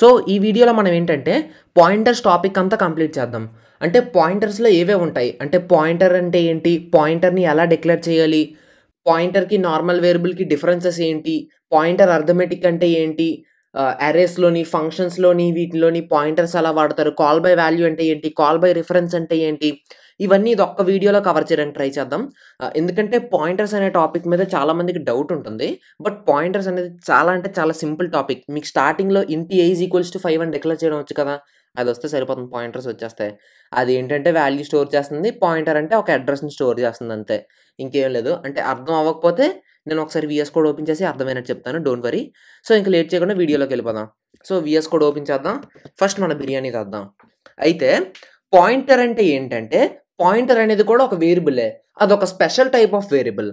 So ఈ వీడియోలో మనం ఏంటంటే పాయింటర్స్ టాపిక్ అంతా కంప్లీట్ చేద్దాం. అంటే పాయింటర్స్లో ఏవే ఉంటాయి, అంటే పాయింటర్ అంటే ఏంటి, పాయింటర్ని ఎలా డిక్లేర్ చేయాలి, పాయింటర్కి నార్మల్ వేరియబుల్కి డిఫరెన్సెస్ ఏంటి, పాయింటర్ అర్థమెటిక్ అంటే ఏంటి, అరేస్లోని ఫంక్షన్స్లోని వీటిలోని పాయింటర్స్ ఎలా వాడతారు, కాల్ బై వాల్యూ అంటే ఏంటి, కాల్ బై రిఫరెన్స్ అంటే ఏంటి, ఇవన్నీ ఇది ఒక్క వీడియోలో కవర్ చేయడానికి ట్రై చేద్దాం. ఎందుకంటే పాయింటర్స్ అనే టాపిక్ మీద చాలా మందికి డౌట్ ఉంటుంది. బట్ పాయింటర్స్ అనేది చాలా అంటే చాలా సింపుల్ టాపిక్. మీకు స్టార్టింగ్లో ఇంటి ఏ ఈజ్ ఈక్వల్స్ టు 5 అని డిక్లేర్ చేయడం వచ్చు కదా, అది వస్తే సరిపోతుంది, పాయింటర్స్ వచ్చేస్తాయి. అది ఏంటంటే వాల్యూ స్టోర్ చేస్తుంది, పాయింటర్ అంటే ఒక అడ్రస్ని స్టోర్ చేస్తుంది అంతే, ఇంకేం లేదు. అంటే అర్థం అవ్వకపోతే నేను ఒకసారి విఎస్ కోడ్ ఓపెన్ చేసి అర్థమైనట్టు చెప్తాను, డోంట్ వరీ. సో ఇంకా లేట్ చేయకుండా వీడియోలోకి వెళ్ళిపోదాం. సో విఎస్ కోడ్ ఓపెన్ చేద్దాం. ఫస్ట్ మన బిర్యానీ తెద్దాం. అయితే పాయింటర్ అంటే ఏంటంటే, పాయింటర్ అనేది కూడా ఒక వేరియబులే, అదొక స్పెషల్ టైప్ ఆఫ్ వేరియబుల్.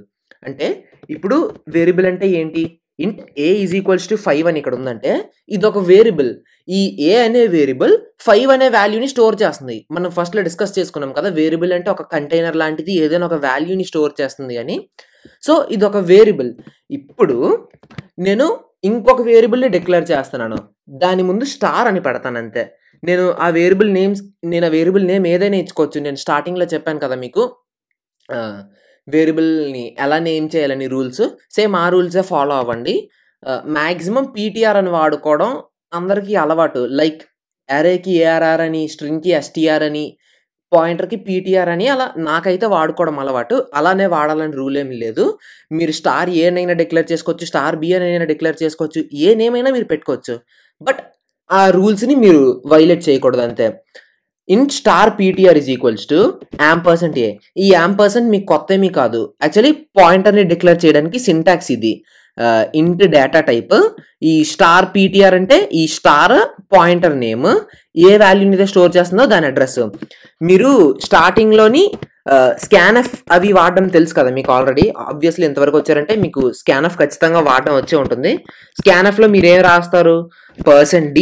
అంటే ఇప్పుడు వేరియబుల్ అంటే ఏంటి, ఇంట్ ఏ ఈజ్ ఈక్వల్స్ టు 5 అని ఇక్కడ ఉందంటే ఇది ఒక వేరియబుల్. ఈ ఏ అనే వేరియబుల్ 5 అనే వాల్యూని స్టోర్ చేస్తుంది. మనం ఫస్ట్లో డిస్కస్ చేసుకున్నాం కదా, వేరియబుల్ అంటే ఒక కంటైనర్ లాంటిది, ఏదైనా ఒక వాల్యూని స్టోర్ చేస్తుంది అని. సో ఇది ఒక వేరియబుల్. ఇప్పుడు నేను ఇంకొక వేరియబుల్ని డిక్లేర్ చేస్తున్నాను, దాని ముందు స్టార్ అని పెడతాను అంతే. నేను ఆ వేరియబుల్ నేమ్ ఏదైనా ఇచ్చుకోవచ్చు. నేను స్టార్టింగ్లో చెప్పాను కదా మీకు వేరియబుల్ని ఎలా నేమ్ చేయాలని రూల్స్, సేమ్ ఆ రూల్సే ఫాలో అవ్వండి. మ్యాక్సిమం పీటీఆర్ అని వాడుకోవడం అందరికీ అలవాటు. లైక్ అరేకి ఏఆర్ఆర్ అని, స్ట్రింగ్కి ఎస్టీఆర్ అని, పాయింటర్కి పీటీఆర్ అని, అలా నాకైతే వాడుకోవడం అలవాటు. అలానే వాడాలని రూల్ ఏమి లేదు. మీరు స్టార్ ఏ నైనా డిక్లేర్ చేసుకోవచ్చు, స్టార్ బి అని డిక్లేర్ చేసుకోవచ్చు, ఏ నేమ్ అయినా మీరు పెట్టుకోవచ్చు. బట్ ఆ రూల్స్ని మీరు వైలేట్ చేయకూడదు అంతే. Int star PTR is equals to ampersand a. ఈ యాంపర్సెంట్ మీకు కొత్త ఏమీ కాదు, యాక్చువల్లీ పాయింటర్ని డిక్లేర్ చేయడానికి సింటాక్స్ ఇది. ఇంట్ డేటా టైప్, ఈ స్టార్ పీటీఆర్ అంటే ఈ స్టార్ పాయింటర్ నేమ్, ఏ వాల్యూని అయితే స్టోర్ చేస్తుందో దాని అడ్రస్. మీరు స్టార్టింగ్లోని స్కాన్ఎఫ్ అవి వాడడం తెలుసు కదా మీకు ఆల్రెడీ. ఆబ్వియస్లీ ఎంతవరకు వచ్చారంటే మీకు స్కాన్ఎఫ్ ఖచ్చితంగా వాడడం వచ్చే ఉంటుంది. స్కాన్ఎఫ్లో మీరు ఏం రాస్తారు, %d,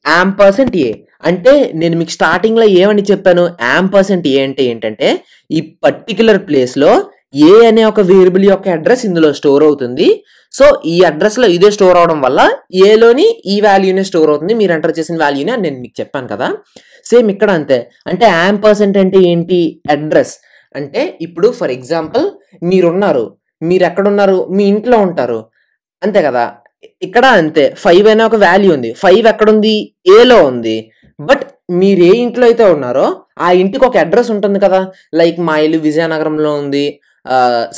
యాంపర్సెంట్ ఏ. అంటే నేను మీకు స్టార్టింగ్లో ఏమని చెప్పాను, యాంపర్సెంట్ ఏ అంటే ఏంటంటే ఈ పర్టిక్యులర్ ప్లేస్లో ఏ అనే ఒక వేరియబుల్ యొక్క అడ్రస్ ఇందులో స్టోర్ అవుతుంది. సో ఈ అడ్రస్లో ఇదే స్టోర్ అవడం వల్ల ఏలోని ఈ వాల్యూనే స్టోర్ అవుతుంది, మీరు ఎంటర్ చేసిన వాల్యూనే అని నేను మీకు చెప్పాను కదా. సేమ్ ఇక్కడ అంతే. అంటే యాంపర్సెంట్ అంటే ఏంటి, అడ్రస్. అంటే ఇప్పుడు ఫర్ ఎగ్జాంపుల్ మీరు ఎక్కడున్నారు, మీ ఇంట్లో ఉంటారు అంతే కదా. ఇక్కడ అంతే, 5 అనే ఒక వాల్యూ ఉంది, 5 ఎక్కడుంది, ఏలో ఉంది. బట్ మీరు ఏ ఇంట్లో అయితే ఉన్నారో ఆ ఇంటికి ఒక అడ్రస్ ఉంటుంది కదా. లైక్ మా ఇల్లు విజయనగరంలో ఉంది,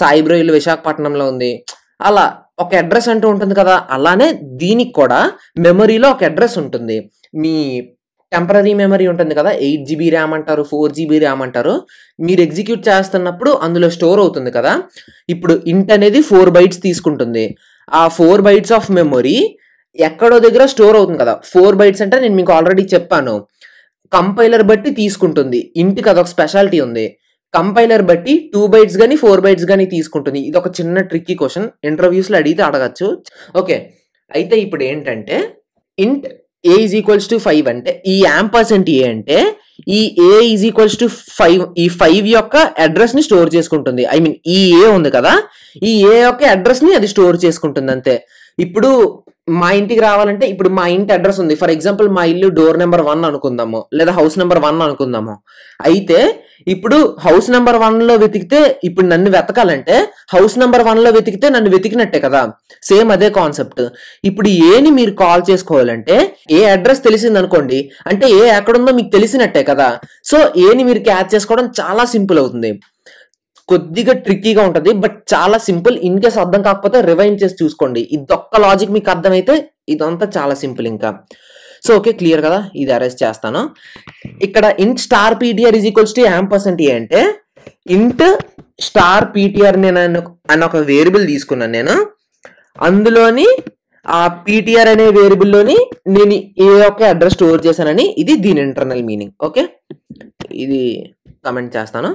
సాయిబ్రో ఇల్లు విశాఖపట్నంలో ఉంది, అలా ఒక అడ్రస్ అంటూ ఉంటుంది కదా. అలానే దీనికి కూడా మెమరీలో ఒక అడ్రస్ ఉంటుంది. మీ టెంపరీ మెమరీ ఉంటుంది కదా, 8GB ర్యామ్ అంటారు, 4GB ర్యామ్ అంటారు. మీరు ఎగ్జిక్యూట్ చేస్తున్నప్పుడు అందులో స్టోర్ అవుతుంది కదా. ఇప్పుడు ఇంట్ అనేది 4 bytes తీసుకుంటుంది. ఆ 4 bytes ఆఫ్ మెమరీ ఎక్కడో దగ్గర స్టోర్ అవుతుంది కదా. 4 bytes అంటే నేను మీకు ఆల్రెడీ చెప్పాను, కంపైలర్ బట్టి తీసుకుంటుంది. ఇంటికి అదొక స్పెషాలిటీ ఉంది, కంపైలర్ బట్టి 2 bytes కానీ 4 bytes కానీ తీసుకుంటుంది. ఇది ఒక చిన్న ట్రిక్కీ క్వశ్చన్, ఇంటర్వ్యూస్లో అడిగితే అడగచ్చు. ఓకే, అయితే ఇప్పుడు ఏంటంటే ఇంట్ ఏ ఈజ్ ఈక్వల్స్ టు 5 అంటే ఈ యాంపర్సెంట్ ఏ అంటే ఈ ఏ ఈజ్ ఈక్వల్స్ టు 5, ఈ 5 యొక్క అడ్రస్ని స్టోర్ చేసుకుంటుంది. ఐ మీన్ ఈ ఏ ఉంది కదా, ఈ ఏ యొక్క అడ్రస్ని అది స్టోర్ చేసుకుంటుంది అంతే. ఇప్పుడు మా ఇంటికి రావాలంటే ఇప్పుడు మా ఇంటి అడ్రస్ ఉంది, ఫర్ ఎగ్జాంపుల్ మా ఇల్లు డోర్ నెంబర్ 1 అనుకుందాము, లేదా హౌస్ నెంబర్ 1 అనుకుందాము. అయితే ఇప్పుడు హౌస్ నెంబర్ 1లో వెతికితే ఇప్పుడు నన్ను వెతకాలంటే హౌస్ నెంబర్ 1లో వెతికితే నన్ను వెతికినట్టే కదా. సేమ్ అదే కాన్సెప్ట్. ఇప్పుడు ఏని మీరు కాల్ చేసుకోవాలంటే ఏ అడ్రస్ తెలిసింది అనుకోండి, అంటే ఏ ఎక్కడుందో మీకు తెలిసినట్టే కదా. సో ఏని మీరు క్యాచ్ చేసుకోవడం చాలా సింపుల్ అవుతుంది. కొద్దిగా ట్రిక్కీగా ఉంటుంది, బట్ చాలా సింపుల్. ఇన్ కేస్ అర్థం కాకపోతే రివైండ్ చేసి చూసుకోండి. ఇదొక్క లాజిక్ మీకు అర్థమైతే ఇదంతా చాలా సింపుల్ ఇంకా. సో ఓకే, క్లియర్ కదా, ఇది అరెస్ట్ చేస్తాను. ఇక్కడ int star PTR is equals to ampersand a అంటే ఇంట్ స్టార్ పీటీఆర్ నేను అని ఒక వేరియబుల్ తీసుకున్నాను నేను. అందులోని ఆ పీటీఆర్ అనే వేరియబుల్లోని నేను ఏ యొక్క అడ్రస్ స్టోర్ చేశానని, ఇది దీని ఇంటర్నల్ మీనింగ్. ఓకే, ఇది కమెంట్ చేస్తాను.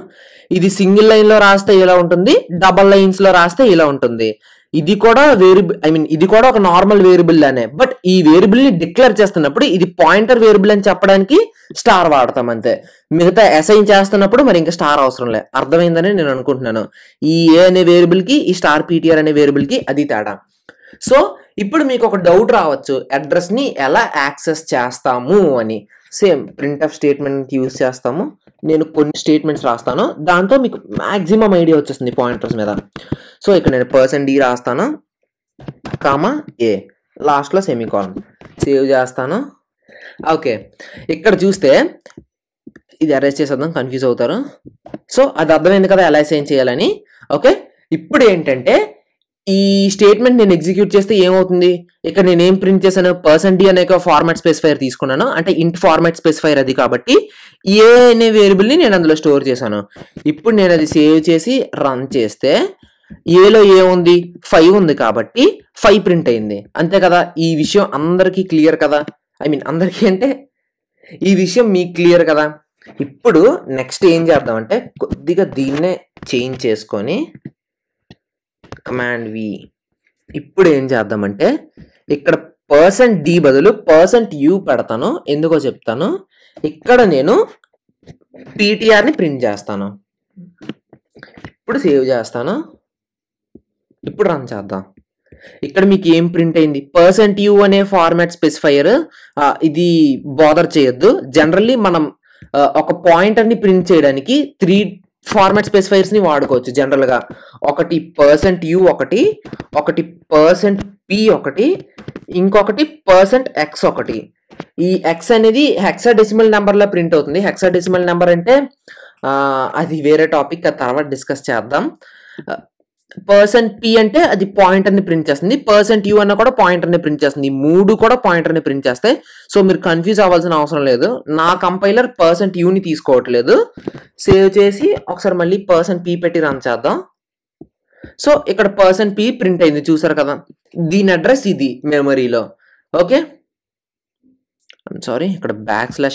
ఇది సింగిల్ లైన్లో రాస్తే ఇలా ఉంటుంది, డబల్ లైన్స్లో రాస్తే ఇలా ఉంటుంది. ఇది కూడా వేరియబుల్, ఐ మీన్ ఇది కూడా ఒక నార్మల్ వేరియబుల్ అనే. బట్ ఈ వేరియబుల్ని డిక్లేర్ చేస్తున్నప్పుడు ఇది పాయింటర్ వేరియబుల్ అని చెప్పడానికి స్టార్ వాడతాం అంతే. మిగతా అసైన్ చేస్తున్నప్పుడు మరి ఇంకా స్టార్ అవసరం లే. అర్థమైందని నేను అనుకుంటున్నాను. ఈ ఏ అనే వేరియబుల్కి ఈ స్టార్ పీటీఆర్ అనే వేరియబుల్కి అది తేడా. సో ఇప్పుడు మీకు ఒక డౌట్ రావచ్చు, అడ్రస్ని ఎలా యాక్సెస్ చేస్తాము అని. సేమ్ ప్రింట్ఎఫ్ స్టేట్మెంట్ యూజ్ చేస్తాము. నేను కొన్ని స్టేట్మెంట్స్ రాస్తాను, దాంతో మీకు మ్యాక్సిమం ఐడియా వచ్చేస్తుంది పాయింటర్స్ మీద. సో ఇక్కడ నేను %d రాస్తాను, కామా ఏ, లాస్ట్లో సెమీకోలన్, సేవ్ చేస్తాను. ఓకే, ఇక్కడ చూస్తే ఇది అరేంజ్ చేసేద్దాం, కన్ఫ్యూజ్ అవుతారు. సో అది అర్థమైంది కదా ఎలా అసైన్ చేయాలని. ఓకే, ఇప్పుడు ఏంటంటే ఈ స్టేట్మెంట్ నేను ఎగ్జిక్యూట్ చేస్తే ఏమవుతుంది, ఇక్కడ నేను ఏం ప్రింట్ చేశాను, %d అనే ఫార్మాట్ స్పెసిఫైర్ తీసుకున్నాను, అంటే ఇంట్ ఫార్మాట్ స్పెసిఫైర్ అది, కాబట్టి ఏ అనే వేరియబుల్ని నేను అందులో స్టోర్ చేశాను. ఇప్పుడు నేను అది సేవ్ చేసి రన్ చేస్తే ఏలో ఏముంది, 5 ఉంది, కాబట్టి 5 ప్రింట్ అయింది. అంతే కదా, ఈ విషయం అందరికీ క్లియర్ కదా, ఐ మీన్ అందరికీ అంటే ఈ విషయం మీకు క్లియర్ కదా. ఇప్పుడు నెక్స్ట్ ఏం చేద్దామంటే కొద్దిగా దీన్నే చేంజ్ చేసుకొని కమాండ్ వి. ఇప్పుడు ఏం చేద్దామంటే ఇక్కడ %d బదులు %u పెడతాను, ఎందుకో చెప్తాను. ఇక్కడ నేను ptr ని ప్రింట్ చేస్తాను. ఇప్పుడు సేవ్ చేస్తాను, ఇప్పుడు రన్ చేద్దాం. ఇక్కడ మీకు ఏం ప్రింట్ అయింది, %u అనే ఫార్మాట్ స్పెసిఫైయర్. ఇది బాదర్ చేయొద్దు, జనరల్లీ మనం ఒక పాయింటర్ని ప్రింట్ చేయడానికి 3 ఫార్మాట్ స్పెసిఫైర్స్ని వాడుకోవచ్చు జనరల్గా. ఒకటి %u ఒకటి %p ఒకటి, ఇంకొకటి %x ఒకటి. ఈ x అనేది హెక్సాడెసిమల్ నెంబర్లో ప్రింట్ అవుతుంది. హెక్సాడెసిమల్ నెంబర్ అంటే అది వేరే టాపిక్, అది తర్వాత డిస్కస్ చేద్దాం. %p అంటే అది పాయింటర్ని ప్రింట్ చేస్తుంది, %u అన్న కూడా పాయింటర్ని ప్రింట్ చేస్తుంది. ఈ 3 కూడా పాయింటర్ని ప్రింట్ చేస్తాయి. సో మీరు కన్ఫ్యూజ్ అవ్వాల్సిన అవసరం లేదు. నా కంపైలర్ %uని తీసుకోవట్లేదు. సేవ్ చేసి ఒకసారి మళ్ళీ %p పెట్టి రన్ చేద్దాం. సో ఇక్కడ %p ప్రింట్ అయింది, చూసారు కదా. దీని అడ్రస్ ఇది మెమరీలో. ఓకే, సారీ, ఇక్కడ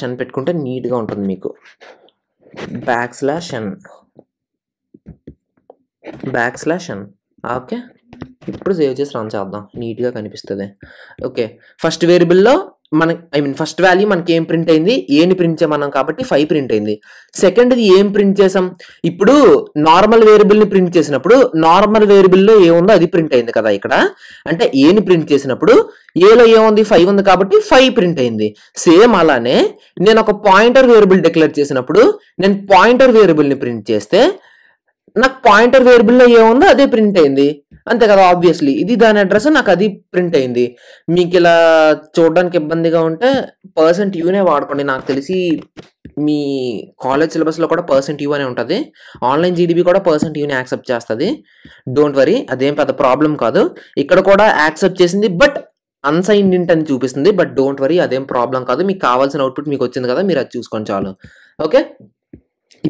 \n పెట్టుకుంటే నీట్గా ఉంటుంది మీకు. \n. ఓకే, ఇప్పుడు సేవ్ చేసి రన్ చేద్దాం, నీట్గా కనిపిస్తుంది. ఓకే, ఫస్ట్ వేరియబుల్లో ఫస్ట్ వాల్యూ మనకి ఏం ప్రింట్ అయింది, ఏని ప్రింట్ చేయమన్నాం కాబట్టి 5 ప్రింట్ అయింది. సెకండ్ది ఏం ప్రింట్ చేసాం, ఇప్పుడు నార్మల్ వేరియబుల్ని ప్రింట్ చేసినప్పుడు నార్మల్ వేరియబుల్లో ఏముందో అది ప్రింట్ అయింది కదా. ఇక్కడ అంటే ఏని ప్రింట్ చేసినప్పుడు ఏలో ఏముంది, 5 ఉంది కాబట్టి 5 ప్రింట్ అయింది. సేమ్ అలానే నేను ఒక పాయింటర్ వేరియబుల్ డిక్లేర్ చేసినప్పుడు నేను పాయింటర్ వేరియబుల్ని ప్రింట్ చేస్తే నాకు పాయింటర్ వేరియబుల్లో ఏముందో అదే ప్రింట్ అయింది, అంతే కదా. ఆబ్వియస్లీ ఇది దాని అడ్రస్, నాకు అది ప్రింట్ అయింది. మీకు ఇలా చూడడానికి ఇబ్బందిగా ఉంటే %uనే వాడుకోండి. నాకు తెలిసి మీ కాలేజ్ సిలబస్లో కూడా %u అనే ఉంటుంది. ఆన్లైన్ జీడీబీ కూడా %uని యాక్సెప్ట్ చేస్తుంది. డోంట్ వరీ, అదేం పెద్ద ప్రాబ్లం కాదు. ఇక్కడ కూడా యాక్సెప్ట్ చేసింది, బట్ అన్సైన్డ్ ఇంట్ అని చూపిస్తుంది. బట్ డోంట్ వరీ, అదేం ప్రాబ్లం కాదు. మీకు కావాల్సిన అవుట్పుట్ మీకు వచ్చింది కదా, మీరు అది చూసుకొని చాలు. ఓకే,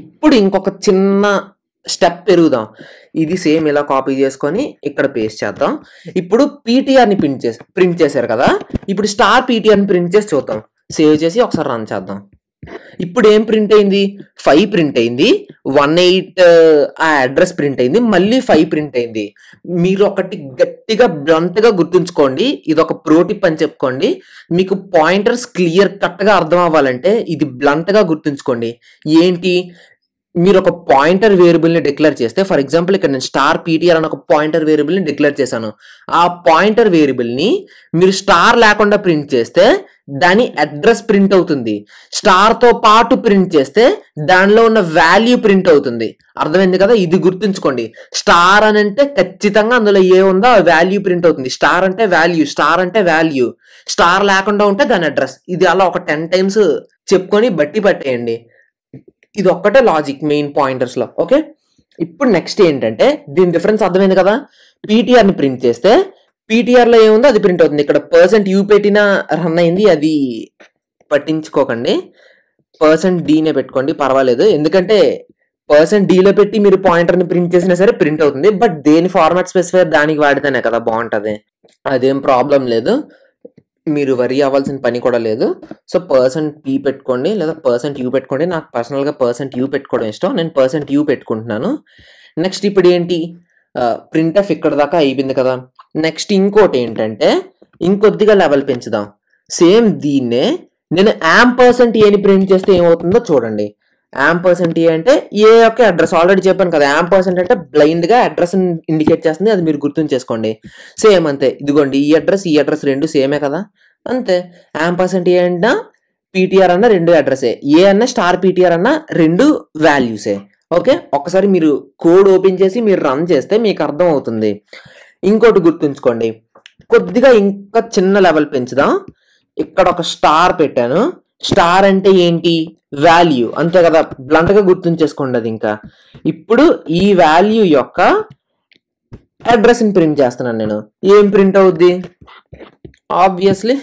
ఇప్పుడు ఇంకొక చిన్న స్టెప్ పెరుగుదాం. ఇది సేమ్ ఇలా కాపీ చేసుకొని ఇక్కడ పేస్ట్ చేద్దాం. ఇప్పుడు పీటీఆర్ని ప్రింట్ చేశారు కదా, ఇప్పుడు $ptr ని ప్రింట్ చేసి చూద్దాం. సేవ్ చేసి ఒకసారి రన్ చేద్దాం. ఇప్పుడు ఏం ప్రింట్ అయింది, 5 ప్రింట్ అయింది, 18 ఆ అడ్రస్ ప్రింట్ అయింది, మళ్ళీ 5 ప్రింట్ అయింది. మీరు ఒకటి గట్టిగా బ్లంట్గా గుర్తుంచుకోండి, ఇది ఒక ప్రో టిప్ అని చెప్పుకోండి. మీకు పాయింటర్స్ క్లియర్ కట్గా అర్థం అవ్వాలంటే ఇది బ్లంట్గా గుర్తుంచుకోండి. ఏంటి, మీరు ఒక పాయింటర్ వేరియబుల్ని డిక్లేర్ చేస్తే, ఫర్ ఎగ్జాంపుల్ ఇక్కడ నేను $ptr అని ఒక పాయింటర్ వేరియబుల్ని డిక్లేర్ చేశాను. ఆ పాయింటర్ వేరియబుల్ని మీరు స్టార్ లేకుండా ప్రింట్ చేస్తే దాని అడ్రస్ ప్రింట్ అవుతుంది. స్టార్తో పాటు ప్రింట్ చేస్తే దానిలో ఉన్న వాల్యూ ప్రింట్ అవుతుంది. అర్థమైంది కదా, ఇది గుర్తుంచుకోండి. స్టార్ అని అంటే ఖచ్చితంగా అందులో ఏ ఉందో ఆ వాల్యూ ప్రింట్ అవుతుంది. స్టార్ అంటే వాల్యూ, స్టార్ అంటే వాల్యూ, స్టార్ లేకుండా ఉంటే దాని అడ్రస్. ఇది అలా ఒక 10 టైమ్స్ చెప్పుకొని బట్టి పట్టేయండి. ఇది ఒక్కటే లాజిక్ మెయిన్ పాయింటర్స్ లో. ఓకే, ఇప్పుడు నెక్స్ట్ ఏంటంటే దీని డిఫరెన్స్ అర్థమైంది కదా. పీటీఆర్ ని ప్రింట్ చేస్తే పీటీఆర్ లో ఏముందో అది ప్రింట్ అవుతుంది. ఇక్కడ %u పెట్టిన రన్ అయింది, అది పట్టించుకోకండి. %d పెట్టుకోండి, పర్వాలేదు. ఎందుకంటే %d లో పెట్టి మీరు పాయింటర్ ని ప్రింట్ చేసినా సరే ప్రింట్ అవుతుంది. బట్ దేని ఫార్మాట్ స్పెసిఫైర్ దానికి వాడితేనే కదా బాగుంటది, అదేం ప్రాబ్లం లేదు. మీరు వరీ అవ్వాల్సిన పని కూడా లేదు. సో %p పెట్టుకోండి లేదా %u పెట్టుకోండి. నాకు పర్సనల్గా %u పెట్టుకోవడం ఇష్టం, నేను %u పెట్టుకుంటున్నాను. నెక్స్ట్ ఇప్పుడు ఏంటి, ప్రింట్ఎఫ్ ఇక్కడ దాకా అయిపోయింది కదా. నెక్స్ట్ ఇంకోటి ఏంటంటే ఇంకొద్దిగా లెవెల్ పెంచుదాం. సేమ్ దీన్నే నేను %a ని ప్రింట్ చేస్తే ఏమవుతుందో చూడండి. యాంపర్సెంట్ ఏ అంటే ఏ యొక్క అడ్రస్ ఆల్రెడీ చెప్పాను కదా, యాంపర్సెంట్ అంటే బ్లైండ్ గా అడ్రస్ ఇండికేట్ చేస్తుంది, అది మీరు గుర్తుంచేసుకోండి. సేమ్ అంతే, ఇదిగోండి ఈ అడ్రస్ రెండు సేమే కదా, అంతే. యాంపర్సెంట్ ఏ అన్నా పీటీఆర్ అన్న రెండు అడ్రసే, ఏ అన్న స్టార్ పీటీఆర్ అన్న రెండు వాల్యూసే. ఓకే, ఒక్కసారి మీరు కోడ్ ఓపెన్ చేసి మీరు రన్ చేస్తే మీకు అర్థం అవుతుంది. ఇంకోటి గుర్తుంచుకోండి, కొద్దిగా ఇంకా చిన్న లెవెల్ పెంచుదాం. ఇక్కడ ఒక స్టార్ పెట్టాను, స్టార్ అంటే ఏంటి, వాల్యూ, అంతే కదా, బ్లంట్ గా గుర్తుంచేసుకోండి అది. ఇంకా ఇప్పుడు ఈ వాల్యూ యొక్క అడ్రస్ ని ప్రింట్ చేస్తున్నాను నేను. ఏం ప్రింట్ అవుద్ది, ఆబ్వియస్లీ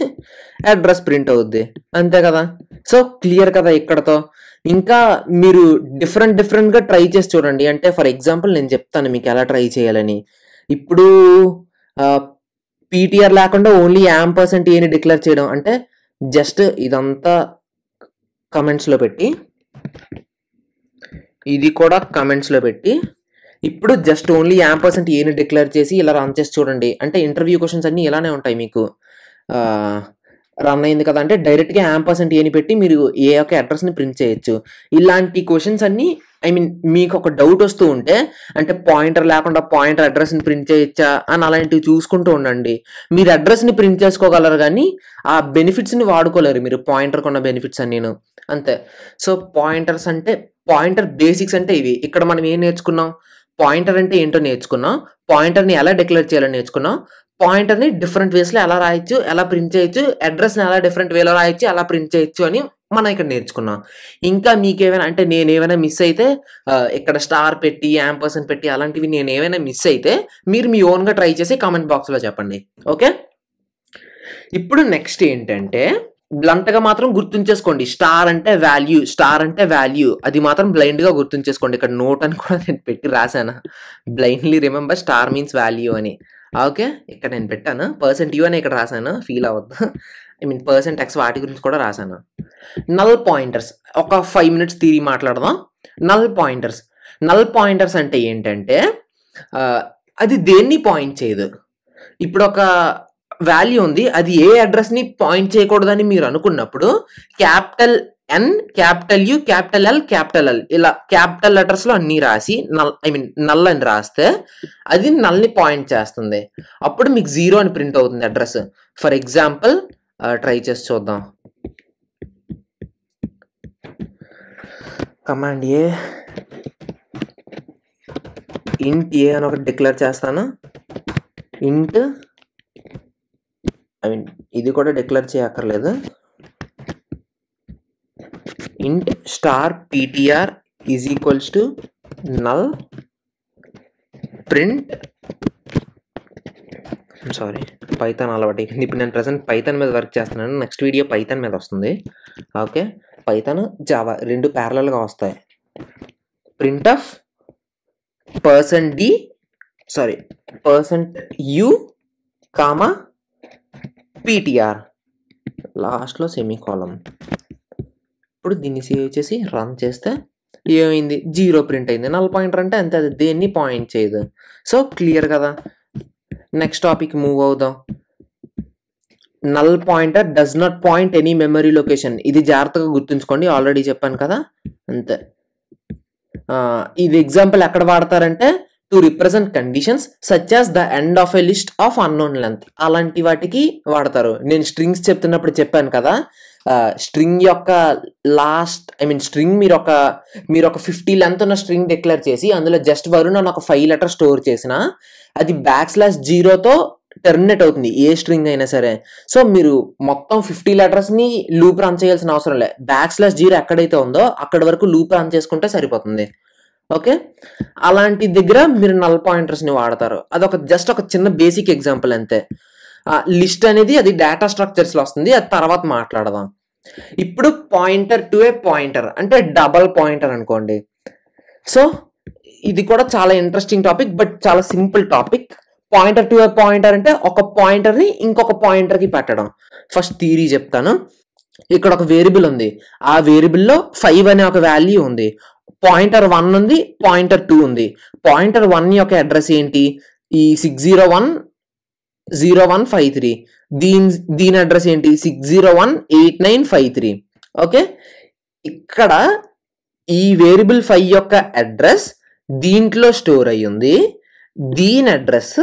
అడ్రస్ ప్రింట్ అవుద్ది, అంతే కదా. సో క్లియర్ కదా ఇక్కడతో. ఇంకా మీరు డిఫరెంట్ గా ట్రై చేసి చూడండి. అంటే ఫర్ ఎగ్జాంపుల్ నేను చెప్తాను మీకు ఎలా ట్రై చేయాలని. ఇప్పుడు పీటీఆర్ లేకుండా ఓన్లీ యాంపర్సెంట్ ఏని డిక్లేర్ చేయడం అంటే జస్ట్ ఇదంతా కమెంట్స్ లో పెట్టి, ఇది కూడా కమెంట్స్ లో పెట్టి, ఇప్పుడు జస్ట్ ఓన్లీ యాంపర్సెంట్ ఏని డిక్లేర్ చేసి ఇలా రన్ చేసి చూడండి. అంటే ఇంటర్వ్యూ క్వశ్చన్స్ అన్ని ఇలానే ఉంటాయి మీకు. రన్ అయింది కదా అంటే డైరెక్ట్ గా యాంపర్సెంట్ ఏని పెట్టి మీరు ఏ యొక్క అడ్రస్ ని ప్రింట్ చేయొచ్చు. ఇలాంటి క్వశ్చన్స్ అన్ని మీకు ఒక డౌట్ వస్తూ ఉంటే, అంటే పాయింటర్ లేకుండా పాయింటర్ అడ్రస్ ని ప్రింట్ చేయొచ్చా అని అలాంటివి చూసుకుంటూ ఉండండి. మీరు అడ్రస్ ని ప్రింట్ చేసుకోగలరు కానీ ఆ బెనిఫిట్స్ ని వాడుకోలేరు మీరు, పాయింటర్ కొన్న బెనిఫిట్స్ అని. నేను అంతే. సో పాయింటర్స్ అంటే, పాయింటర్ బేసిక్స్ అంటే ఇవి. ఇక్కడ మనం ఏం నేర్చుకున్నాం, పాయింటర్ అంటే ఏంటో నేర్చుకున్నాం, పాయింటర్ ని ఎలా డిక్లేర్ చేయాలని నేర్చుకున్నాం, పాయింటర్ ని డిఫరెంట్ వేస్ లో ఎలా రాయొచ్చు, ఎలా ప్రింట్ చేయొచ్చు, అడ్రస్ ని ఎలా డిఫరెంట్ వేలో రాయొచ్చు, ఎలా ప్రింట్ చేయొచ్చు అని మనం ఇక్కడ నేర్చుకున్నాం. ఇంకా మీకేమైనా అంటే నేను ఏమైనా మిస్ అయితే, ఇక్కడ స్టార్ పెట్టి యాంపర్సెంట్ పెట్టి అలాంటివి నేను ఏమైనా మిస్ అయితే మీరు మీ ఓన్ గా ట్రై చేసి కామెంట్ బాక్స్ లో చెప్పండి. ఓకే, ఇప్పుడు నెక్స్ట్ ఏంటంటే బ్లంట్ గా మాత్రం గుర్తుంచేసుకోండి, స్టార్ అంటే వాల్యూ, అది మాత్రం బ్లైండ్ గా గుర్తుంచేసుకోండి. ఇక్కడ నోట్ అని కూడా నేను పెట్టి రాశాను, blindly remember star means value అని. ఓకే, ఇక్కడ నేను పెట్టాను %u అని ఇక్కడ రాశాను, ఫీల్ అవ్వద్దు. %x వాటి గురించి కూడా రాశాను. నల్ పాయింటర్స్, ఒక 5 minutes థియరీ మాట్లాడదాం. నల్ పాయింటర్స్ అంటే ఏంటంటే అది దేన్ని పాయింట్ చేయదు. ఇప్పుడు ఒక వాల్యూ ఉంది, అది ఏ అడ్రస్ ని పాయింట్ చేయకూడదని మీరు అనుకున్నప్పుడు capital N, capital U, capital L, capital L ఇలా క్యాపిటల్ లెటర్స్ లో అన్ని రాసి నల్ అని రాస్తే అది నల్ ని పాయింట్ చేస్తుంది. అప్పుడు మీకు 0 అని ప్రింట్ అవుతుంది అడ్రస్. ఫర్ ఎగ్జాంపుల్ ట్రై చేసి చూద్దాం. కమాండ్ ఏ ఇంట్ ఏ అని ఒకటి డిక్లేర్ చేస్తాను. ఇంట్ ఇది కూడా డిక్లేర్ చేయక్కర్లేదు. ఇంట్ star ptr is equals to null print, sorry Python అలవాటు. ఇప్పుడు నేను ప్రెసెంట్ పైథాన్ మీద వర్క్ చేస్తున్నాను, నెక్స్ట్ వీడియో పైథాన్ మీద వస్తుంది. ఓకే, పైథాన్ జావా రెండు ప్యారలల్గా వస్తాయి. Print of %u comma ptr లాస్ట్లో సెమీకోలం. ఇప్పుడు దీన్ని సేవ్ చేసి రన్ చేస్తే ఏమైంది, 0 ప్రింట్ అయింది. నల్ పాయింటర్ అంటే అంతే, అది దేన్ని పాయింట్ చేయదు. సో క్లియర్ కదా. నెక్స్ట్ టాపిక్ మూవ్ అవుదాం. Null pointer does not point any memory location. ఇది జాగ్రత్తగా గుర్తుంచుకోండి, ఆల్రెడీ చెప్పాను కదా, అంతే. ఇది ఎగ్జాంపుల్ ఎక్కడ వాడతారంటే to represent conditions such as the end of a list of unknown length, అలాంటి వాటికి వాడతారు. నేను స్ట్రింగ్స్ చెప్తున్నప్పుడు చెప్పాను కదా, స్ట్రింగ్ యొక్క లాస్ట్ స్ట్రింగ్ మీరు ఒక 50 లెంత్ ఉన్న స్ట్రింగ్ డిక్లేర్ చేసి అందులో జస్ట్ వరుణ్ అని ఒక 5 letter స్టోర్ చేసిన అది /0తో టెర్మినేట్ అవుతుంది, ఏ స్ట్రింగ్ అయినా సరే. సో మీరు మొత్తం 50 letters ని లూప్ రన్ చేయాల్సిన అవసరం లేదు, /0 ఎక్కడైతే ఉందో అక్కడి వరకు లూప్ రన్ చేసుకుంటే సరిపోతుంది. ఓకే, అలాంటి దగ్గర మీరు నల్ పాయింటర్స్ ని వాడతారు. అదొక జస్ట్ ఒక చిన్న బేసిక్ ఎగ్జాంపుల్ అంతే. లిస్ట్ అనేది అది డేటా స్ట్రక్చర్స్ లో వస్తుంది, అది తర్వాత మాట్లాడదాం. ఇప్పుడు పాయింటర్ టు ఏ పాయింటర్ అంటే డబల్ పాయింటర్ అనుకోండి. సో ఇది కూడా చాలా ఇంట్రెస్టింగ్ టాపిక్, బట్ చాలా simple topic. Pointer to A pointer అంటే ఒక పాయింటర్ ని ఇంకొక పాయింటర్ కి పెట్టడం. ఫస్ట్ థియరీ చెప్తాను. ఇక్కడ ఒక వేరియబుల్ ఉంది, ఆ వేరియబుల్లో 5 అనే ఒక వాల్యూ ఉంది. పాయింటర్ 1 ఉంది, పాయింటర్ 2 ఉంది. పాయింటర్ 1 యొక్క అడ్రస్ ఏంటి, ఈ 6010153. దీని అడ్రస్ ఏంటి, 6018953. ఓకే, ఇక్కడ ఈ వేరియబుల్ 5 యొక్క అడ్రస్ దీంట్లో స్టోర్ అయ్యింది, దీని అడ్రస్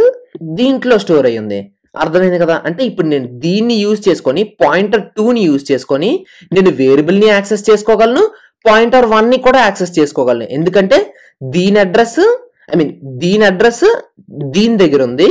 దీంట్లో స్టోర్ అయ్యింది. అర్థమైంది కదా? అంటే ఇప్పుడు నేను దీన్ని యూజ్ చేసుకొని పాయింటర్ 2ని యూజ్ చేసుకొని నేను వేరియబుల్ని యాక్సెస్ చేసుకోగలను, పాయింటర్ 1ని కూడా యాక్సెస్ చేసుకోగలను. ఎందుకంటే దీని అడ్రస్ దీని అడ్రస్ దీని దగ్గర ఉంది,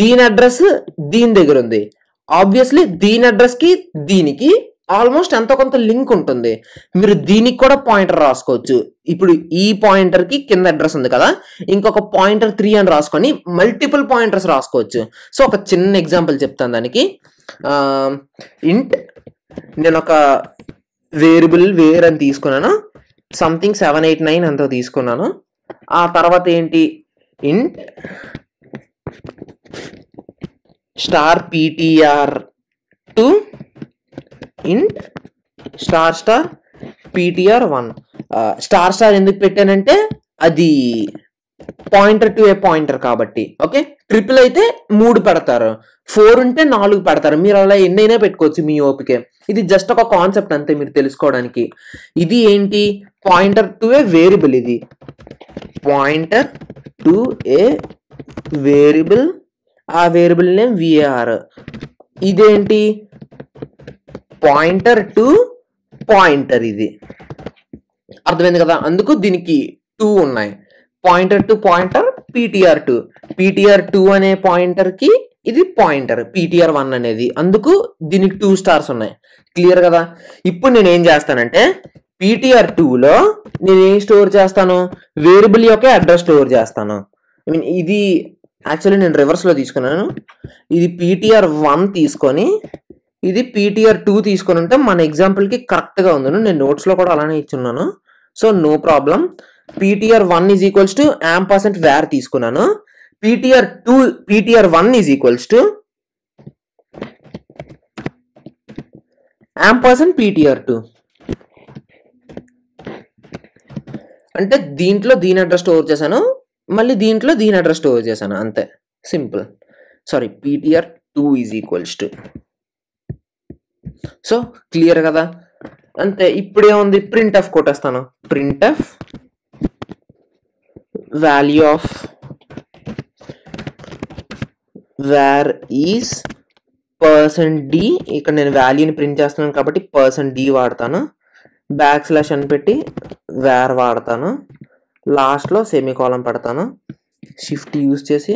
దీని అడ్రస్ దీని దగ్గర ఉంది. ఆబ్వియస్లీ దీని అడ్రస్కి దీనికి ఆల్మోస్ట్ ఎంతో కొంత లింక్ ఉంటుంది. మీరు దీనికి కూడా పాయింటర్ రాసుకోవచ్చు. ఇప్పుడు ఈ పాయింటర్ కి కింద అడ్రస్ ఉంది కదా, ఇంకొక పాయింటర్ 3 అని రాసుకొని మల్టిపుల్ పాయింటర్స్ రాసుకోవచ్చు. సో ఒక చిన్న ఎగ్జాంపుల్ చెప్తాను దానికి. ఇంట్ నేను ఒక వేరియబుల్ వేర్ అని తీసుకున్నాను, సంథింగ్ 789 అంతా తీసుకున్నాను. ఆ తర్వాత ఏంటి, ఇంట్ స్టార్ ptr2 ఇంట్ స్టార్ ptr1. స్టార్ ఎందుకు పెట్టానంటే అది పాయింటర్ టు ఏ పాయింటర్ కాబట్టి. ఓకే, ట్రిపుల్ అయితే 3 పెడతారు, 4 ఉంటే 4 పెడతారు. మీరు అలా ఎన్నైనా పెట్టుకోవచ్చు మీ ఓపికే. ఇది జస్ట్ ఒక కాన్సెప్ట్ అంతే మీరు తెలుసుకోవడానికి. ఇది ఏంటి, పాయింటర్ టు ఏ వేరియబుల్. ఇది పాయింటర్ టు ఏ వేరియబుల్, ఆ వేరియబుల్ నేమ్ var. ఇదేంటి, పాయింటర్ టు పాయింటర్. ఇది అర్థమైంది కదా? అందుకు దీనికి 2 ఉన్నాయి. Pointer to pointer ptr2. ptr2 అనే పాయింటర్ కి ఇది పాయింటర్ ptr1 అనేది, అందుకు దీనికి 2 స్టార్స్ ఉన్నాయి. క్లియర్ కదా? ఇప్పుడు నేను ఏం చేస్తానంటే ptr2లో నేను ఏం స్టోర్ చేస్తాను, వేరియబుల్ యొక్క అడ్రస్ స్టోర్ చేస్తాను. ఇది యాక్చువల్లీ నేను రివర్స్లో తీసుకున్నాను. ఇది ptr1 తీసుకొని ఇది ptr2 తీసుకొని ఉంటే మన ఎగ్జాంపుల్కి కరెక్ట్గా ఉంది. నేను నోట్స్లో కూడా అలానే ఇచ్చున్నాను, so no problem. ptr1 is equals to %var తీసుకున్నాను. ptr1 is equals to %ptr2. అంటే దీంట్లో దీని అడ్రస్ స్టోర్ చేశాను, మళ్ళీ దీంట్లో దీని అడ్రస్ స్టోర్ చేశాను, అంతే simple. Sorry, ptr2 is equals to. So clear కదా? అంతే. ఇప్పుడేముంది, printf కొట్టేస్తాను. printf value of var is %d. ఇక్కడ నేను వాల్యూని ప్రింట్ చేస్తున్నాను కాబట్టి %d వాడతాను. / అని పెట్టి var వాడతాను. లాస్ట్లో సెమీకోలన్ పెడతాను. షిఫ్ట్ యూజ్ చేసి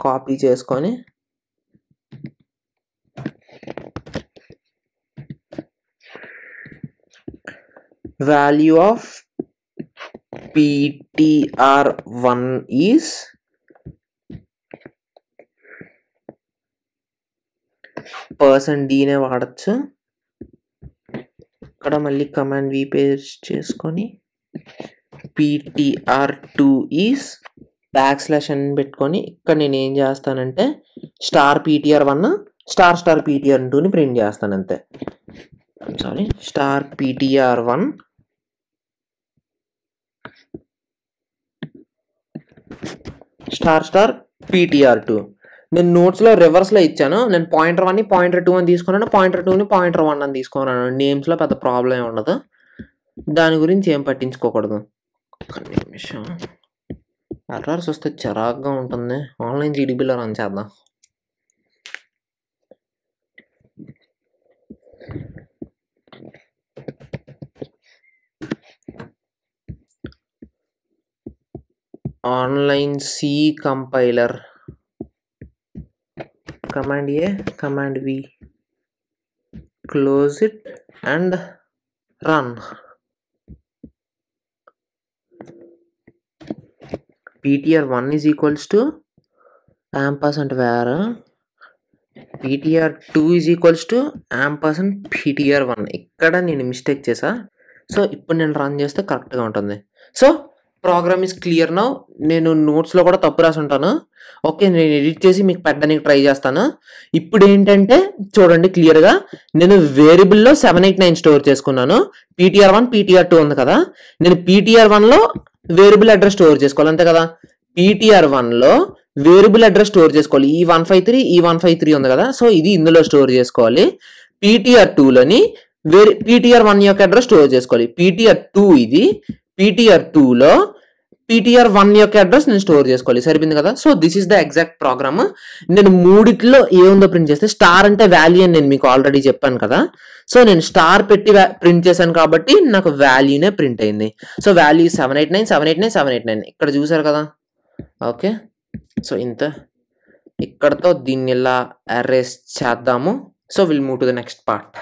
కాపీ చేసుకొని వాల్యూ ఆఫ్ ptr1 ఈజ్ %dనే వాడచ్చు. ఇక్కడ మళ్ళీ కమాండ్ v పేస్ట్ చేసుకొని ptr2 ఈజ్ / అని పెట్టుకొని ఇక్కడ నేను ఏం చేస్తానంటే ptr1 ptr2ని ప్రింట్ చేస్తాను అంతే. Sorry, ptr1 ptr2. నేను నోట్స్లో రివర్స్లో ఇచ్చాను. నేను పాయింటర్ 1ని పాయింటర్ 2 అని తీసుకున్నాను, పాయింటర్ 2ని పాయింటర్ 1 అని తీసుకున్నాను. నేమ్స్లో పెద్ద ప్రాబ్లం ఏమి ఉండదు, దాని గురించి ఏం పట్టించుకోకూడదు. నిమిషం, ఎర్రర్స్ వస్తే చిరాగ్గా ఉంటుంది. ఆన్లైన్ జీడీబీలో రన్ చేద్దాం. Online C compiler, command A, command V, close it and run. ptr1 is equals to %var, ptr2 is equals to %ptr1. ఇక్కడ నేను మిస్టేక్ చేసా. సో ఇప్పుడు నేను రన్ చేస్తే కరెక్ట్గా ఉంటుంది. So program is clear now. నేను నోట్స్లో కూడా తప్పు రాసి ఉంటాను. ఓకే, నేను ఎడిట్ చేసి మీకు పెట్టడానికి ట్రై చేస్తాను. ఇప్పుడు ఏంటంటే చూడండి క్లియర్గా, నేను వేరియబుల్లో 789 స్టోర్ చేసుకున్నాను. ptr1 ptr2 ఉంది కదా, నేను ptr1లో వేరియబుల్ అడ్రస్ స్టోర్ చేసుకోవాలి అంతే కదా. ptr1లో వేరియబుల్ అడ్రస్ స్టోర్ చేసుకోవాలి. ఈ 153 ఉంది కదా, సో ఇది ఇందులో స్టోర్ చేసుకోవాలి. ptr2లోని ptr1 యొక్క అడ్రస్ స్టోర్ చేసుకోవాలి. ptr2 ఇది, ptr2లో ptr1 యొక్క అడ్రస్ నేను స్టోర్ చేసుకోవాలి. సరిపోయింది కదా. So this is the exact program. నేను మూడిట్లో ఏముందో ప్రింట్ చేస్తే, స్టార్ అంటే వాల్యూ అని నేను మీకు ఆల్రెడీ చెప్పాను కదా. సో నేను స్టార్ పెట్టి ప్రింట్ చేశాను కాబట్టి నాకు వాల్యూనే ప్రింట్ అయింది. సో వాల్యూ 789 789 789 ఇక్కడ చూసారు కదా. ఓకే, సో ఇంత ఇక్కడతో దీన్ని ఇలా అరేస్ చేద్దాము. So will move to the next part.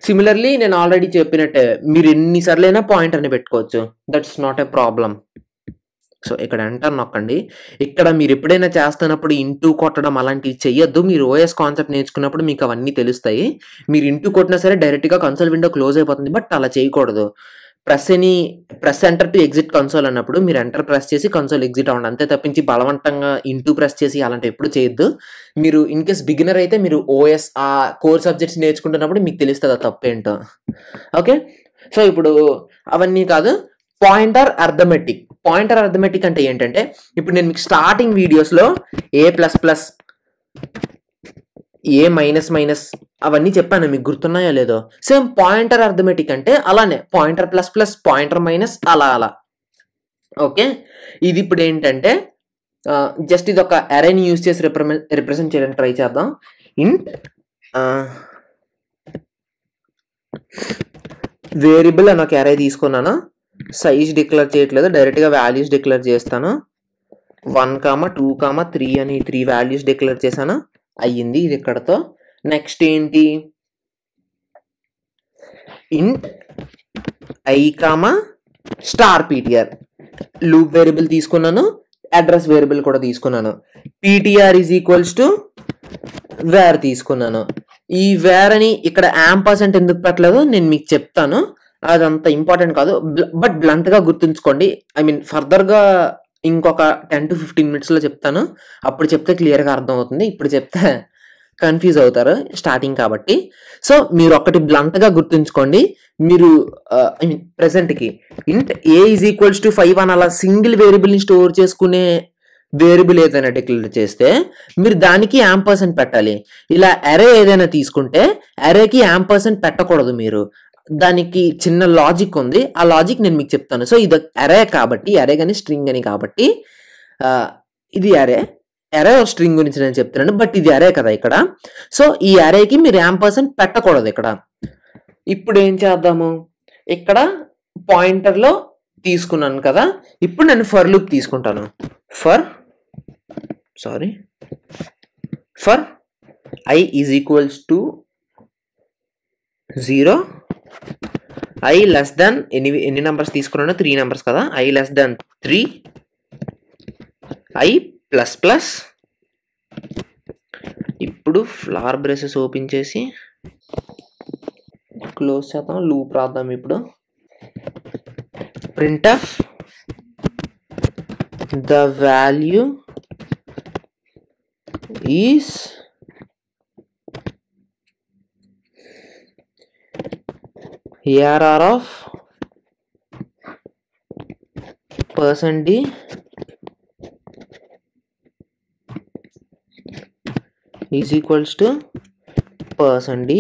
Similarly నేను ఆల్రెడీ చెప్పినట్టే మీరు ఎన్నిసార్లు అయినా పాయింటర్ని పెట్టుకోవచ్చు, that's not a problem. So ఇక్కడ ఎంటర్ నొక్కండి. ఇక్కడ మీరు ఎప్పుడైనా చేస్తున్నప్పుడు ఇంటూ కొట్టడం అలాంటివి చెయ్యొద్దు. మీరు ఓఎస్ కాన్సెప్ట్ నేర్చుకున్నప్పుడు మీకు అవన్నీ తెలుస్తాయి. మీరు ఇంటూ కొట్టినా సరే డైరెక్ట్గా కన్సోల్ విండో క్లోజ్ అయిపోతుంది, బట్ అలా చేయకూడదు. Press enter to exit console అన్నప్పుడు మీరు ఎంటర్ ప్రెస్ చేసి కన్సోల్ ఎగ్జిట్ అవ్వండి, అంతే తప్పించి బలవంతంగా ఇంటూ ప్రెస్ చేసి అలాంటివి ఎప్పుడు చేయొద్దు. మీరు ఇన్ కేస్ బిగినర్ అయితే మీరు ఓఎస్ ఆ కోర్ సబ్జెక్ట్స్ నేర్చుకుంటున్నప్పుడు మీకు తెలుస్తుంది ఆ తప్పేంటో. ఓకే, సో ఇప్పుడు అవన్నీ కాదు, పాయింటర్ అర్థమెటిక్. పాయింటర్ అర్థమెటిక్ అంటే ఏంటంటే, ఇప్పుడు నేను మీకు స్టార్టింగ్ వీడియోస్లో A++, A-, అవన్నీ చెప్పాను, మీకు గుర్తున్నాయో లేదో. సేమ్ పాయింటర్ అర్థమెటిక్ అంటే అలానే పాయింటర్ ++, పాయింటర్ మైనస్ అలా. ఓకే, ఇది ఇప్పుడు ఏంటంటే జస్ట్ ఇది ఒక అరేని యూజ్ చేసి రిప్రజెంట్ చేయడానికి ట్రై చేద్దాం. ఇంట్ వేరియబుల్ అని ఒక అరే తీసుకున్నాను, సైజ్ డిక్లేర్ చేయట్లేదు, డైరెక్ట్గా వాల్యూస్ డిక్లేర్ చేస్తాను. 1, 2, 3 అని 3 వాల్యూస్ డిక్లేర్ చేశాను, అయ్యింది ఇది ఇక్కడతో. నెక్స్ట్ ఏంటి, int i, star ptr loop variable తీసుకున్నాను, అడ్రస్ వేరియబుల్ కూడా తీసుకున్నాను. ptr is equals to var తీసుకున్నాను. ఈ వేర్ అని ఇక్కడ యాంపర్సెంట్ ఎందుకు పెట్టలేదు నేను మీకు చెప్తాను, అదంత ఇంపార్టెంట్ కాదు, బట్ బ్లంట్గా గుర్తుంచుకోండి. ఐ మీన్ ఫర్దర్గా ఇంకొక 10 to 15 minutesలో చెప్తాను, అప్పుడు చెప్తే క్లియర్గా అర్థమవుతుంది. ఇప్పుడు చెప్తే కన్ఫ్యూజ్ అవుతారు స్టార్టింగ్ కాబట్టి. సో మీరు ఒకటి బ్లంట్గా గుర్తుంచుకోండి, మీరు ఐ మీన్ ప్రెసెంట్కి ఇంట్ a ఈజ్ ఈక్వల్స్ టు 5 అని అలా సింగిల్ వేరియబుల్ని స్టోర్ చేసుకునే వేరియబుల్ ఏదైనా డిక్లేర్ చేస్తే మీరు దానికి యాంపర్సెంట్ పెట్టాలి. ఇలా అరే ఏదైనా తీసుకుంటే అరేకి యాంపర్సెంట్ పెట్టకూడదు మీరు, దానికి చిన్న లాజిక్ ఉంది, ఆ లాజిక్ నేను మీకు చెప్తాను. సో ఇది అరే కాబట్టి, అరే కానీ స్ట్రింగ్ అని కాబట్టి ఇది అరే స్ట్రింగ్ గురించి నేను చెప్తున్నాను, బట్ ఇది అరే కదా ఇక్కడ. సో ఈ అరేకి మీరు యాంపర్సెంట్ పెట్టకూడదు ఇక్కడ. ఇప్పుడు ఏం చేద్దాము, ఇక్కడ పాయింటర్లో తీసుకున్నాను కదా, ఇప్పుడు నేను ఫర్ లూప్ తీసుకుంటాను. For i is equals to 0, i less than ఎన్ని నెంబర్స్ తీసుకున్నాను, 3 నెంబర్స్ కదా, i లెస్ దాన్ 3, i ++. ఇప్పుడు ఫ్లవర్ బ్రేసెస్ ఓపెన్ చేసి క్లోజ్ చేద్దాం, లూప్ రాద్దాం. ఇప్పుడు printf the value is ARR of %d is equals to %d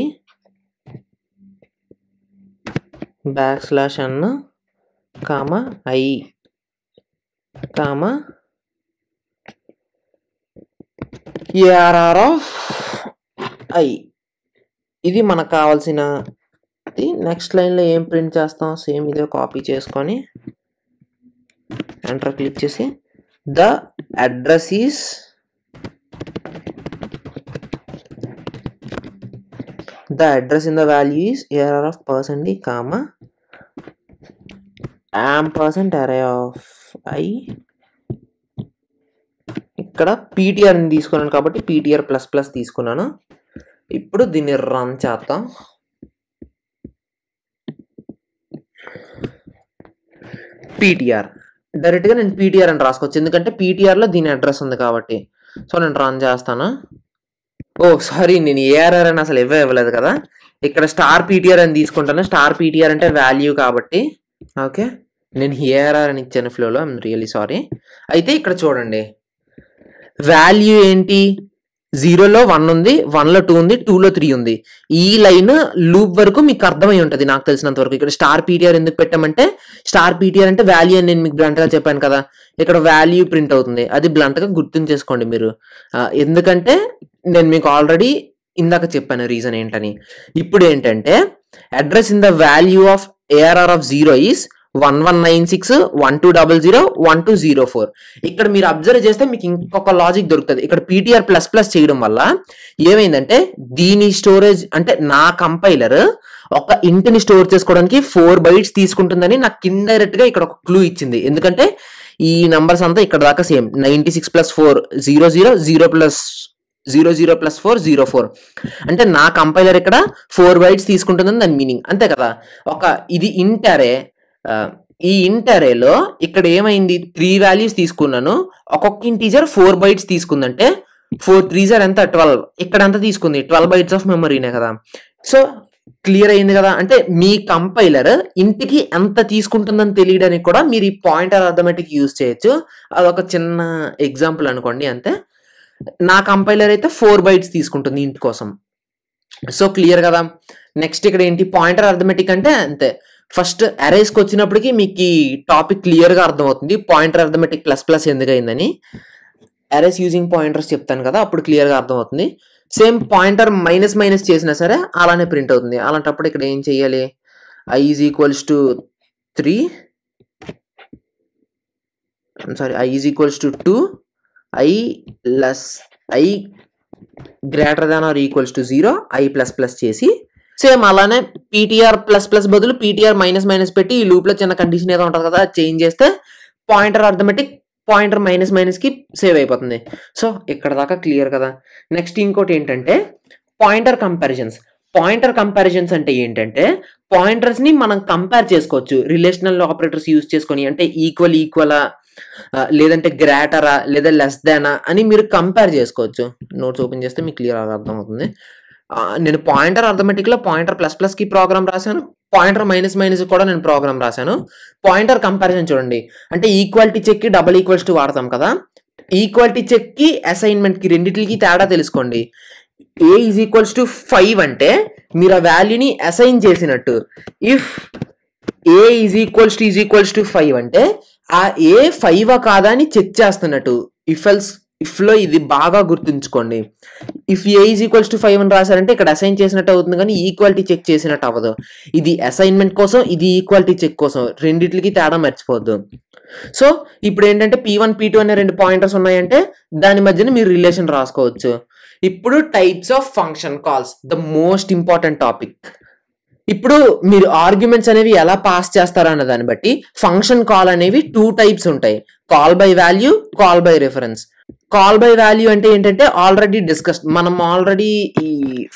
\n, i, ARR of i. ఇది మనకు కావాల్సిన. నెక్స్ట్ లైన్లో ఏం ప్రింట్ చేస్తాం, సేమ్ ఇదే కాపీ చేసుకొని ఎంటర్ క్లిక్ చేసి the address is in the value is ARR of %d, ampersand array of i. ఇక్కడ ptr ని తీసుకున్నాను కాబట్టి ptr ++ తీసుకున్నాను. ఇప్పుడు దీన్ని రన్ చేద్దాం. ptr డైరెక్ట్గా నేను ptr అని రాసుకోవచ్చు, ఎందుకంటే ptr లో దీని అడ్రస్ ఉంది కాబట్టి. సో నేను రన్ చేస్తాను. సారీ, నేను ARR అని అసలు ఇవ్వలేదు కదా, ఇక్కడ స్టార్ ptr అని తీసుకుంటాను. స్టార్ ptr అంటే వాల్యూ కాబట్టి. ఓకే, నేను ARR అని ఇచ్చాను ఫ్లోలో, ఐఎమ్ రియల్లీ సారీ. అయితే ఇక్కడ చూడండి, వాల్యూ ఏంటి, 0లో 1 ఉంది, 1లో 2 ఉంది, 2లో 3 ఉంది. ఈ లైన్ లూప్ వరకు మీకు అర్థమై ఉంటది నాకు తెలిసినంత వరకు. ఇక్కడ స్టార్ పీటీఆర్ ఎందుకు పెట్టామంటే, స్టార్ పీటీఆర్ అంటే వాల్యూ అని నేను మీకు బ్లంట్ గా చెప్పాను కదా, ఇక్కడ వాల్యూ ప్రింట్ అవుతుంది. అది బ్లంట్ గా గుర్తుంచేసుకోండి మీరు. ఎందుకంటే నేను మీకు ఆల్రెడీ ఇందాక చెప్పాను రీజన్ ఏంటని. ఇప్పుడు ఏంటంటే address in the value of ARR of 0 is 119612001204. ఇక్కడ మీరు అబ్జర్వ్ చేస్తే మీకు ఇంకొక లాజిక్ దొరుకుతుంది. ఇక్కడ పీటీఆర్ ప్లస్ ప్లస్ చేయడం వల్ల ఏమైందంటే దీని స్టోరేజ్ అంటే నా కంపైలర్ ఒక ఇంటిని స్టోర్ చేసుకోవడానికి 4 bytes తీసుకుంటుందని నాకు ఇండైరెక్ట్ గా ఇక్కడ ఒక క్లూ ఇచ్చింది. ఎందుకంటే ఈ నంబర్స్ అంతా ఇక్కడ దాకా సేమ్ 96 + 4 00 0 + 4 04. అంటే నా కంపైలర్ ఇక్కడ 4 bytes తీసుకుంటుందని దాని మీనింగ్, అంతే కదా. ఇది ఇంట్ అరే. ఈ ఇంట్ అరేలో ఇక్కడ ఏమైంది, 3 వాల్యూస్ తీసుకున్నాను, ఒక్కొక్క ఇంటీజర్ 4 bytes తీసుకుందంటే 4 3s ఎంత 12. ఇక్కడ ఎంత తీసుకుంది, 12 bytes ఆఫ్ మెమరీనే కదా. సో క్లియర్ అయింది కదా. అంటే మీ కంపైలర్ ఇంటికి ఎంత తీసుకుంటుందని తెలియడానికి కూడా మీరు ఈ పాయింటర్ అర్థమెటిక్ యూజ్ చేయొచ్చు. అదొక చిన్న ఎగ్జాంపుల్ అనుకోండి అంతే. నా కంపైలర్ అయితే 4 bytes తీసుకుంటుంది ఇంటి కోసం. సో క్లియర్ కదా. నెక్స్ట్ ఇక్కడ ఏంటి, పాయింటర్ అర్థమెటిక్ అంటే అంతే. ఫస్ట్ అరేస్కి వచ్చినప్పటికీ మీకు ఈ టాపిక్ క్లియర్గా అర్థమవుతుంది, పాయింటర్ అర్థమెటిక్ ప్లస్ ప్లస్ ఎందుకు అయిందని. అరేస్ యూజింగ్ పాయింటర్స్ చెప్తాను కదా, అప్పుడు క్లియర్గా అర్థమవుతుంది. సేమ్ పాయింటర్ మైనస్ మైనస్ చేసినా సరే అలానే ప్రింట్ అవుతుంది. అలాంటప్పుడు ఇక్కడ ఏం చేయాలి, i = 3, i = 2, i greater than or equals to 0, i ++ చేసి సేమ్ అలానే పీటీఆర్ ప్లస్ ప్లస్ బదులు పీటీఆర్ మైనస్ మైనస్ పెట్టి ఈ లూప్ లో చిన్న కండిషన్ ఏదో ఉంటుంది కదా, చేంజ్ చేస్తే pointer arithmetic pointer minus minus కి సేవ్ అయిపోతుంది. సో ఇక్కడ దాకా క్లియర్ కదా. నెక్స్ట్ ఇంకోటి ఏంటంటే పాయింటర్ కంపారిజన్స్. పాయింటర్ కంపారిజన్స్ అంటే ఏంటంటే పాయింటర్స్ ని మనం కంపేర్ చేసుకోవచ్చు రిలేషనల్ ఆపరేటర్స్ యూజ్ చేసుకొని. అంటే ఈక్వలా లేదంటే గ్రేటరా లేదా లెస్ దానా అని మీరు కంపేర్ చేసుకోవచ్చు. నోట్స్ ఓపెన్ చేస్తే మీకు క్లియర్ అర్థం అవుతుంది. నేను పాయింటర్ అర్థమెటిక్ లో పాయింటర్ ప్లస్ ప్లస్ కి ప్రోగ్రామ్ రాశాను, పాయింటర్ మైనస్ మైనస్ కూడా నేను ప్రోగ్రామ్ రాశాను. పాయింటర్ కంపారిజన్ చూడండి, అంటే ఈక్వాలిటీ చెక్ కి డబుల్ ఈక్వల్స్ టు వాడతాం కదా. ఈక్వాలిటీ చెక్ కి అసైన్మెంట్ కి రెండింటికి తేడా తెలుసుకోండి. a = 5 అంటే మీరు ఆ వాల్యూని అసైన్ చేసినట్టు. ఇఫ్ a = 5 అంటే ఆ ఏ 5 కాదా అని చెక్ చేస్తున్నట్టు. ఇఫ్ లో ఇది బాగా గుర్తుంచుకోండి. ఇఫ్ a = 5 అని రాశారంటే ఇక్కడ అసైన్ చేసినట్టు అవుతుంది కానీ ఈక్వాలిటీ చెక్ చేసినట్టు అవ్వదు. ఇది అసైన్మెంట్ కోసం, ఇది ఈక్వాలిటీ చెక్ కోసం, రెండిట్లకి తేడా మర్చిపోవద్దు. సో ఇప్పుడు ఏంటంటే P1 P2 అనే 2 పాయింటర్స్ ఉన్నాయంటే దాని మధ్యన మీరు రిలేషన్ రాసుకోవచ్చు. ఇప్పుడు types of function calls, the most important topic. ఇప్పుడు మీరు ఆర్గ్యుమెంట్స్ అనేవి ఎలా పాస్ చేస్తారో అన్న దాన్ని బట్టి ఫంక్షన్ కాల్ అనేవి 2 types ఉంటాయి, call by value, call by reference. Call by value అంటే ఏంటంటే ఆల్రెడీ మనం ఆల్రెడీ ఈ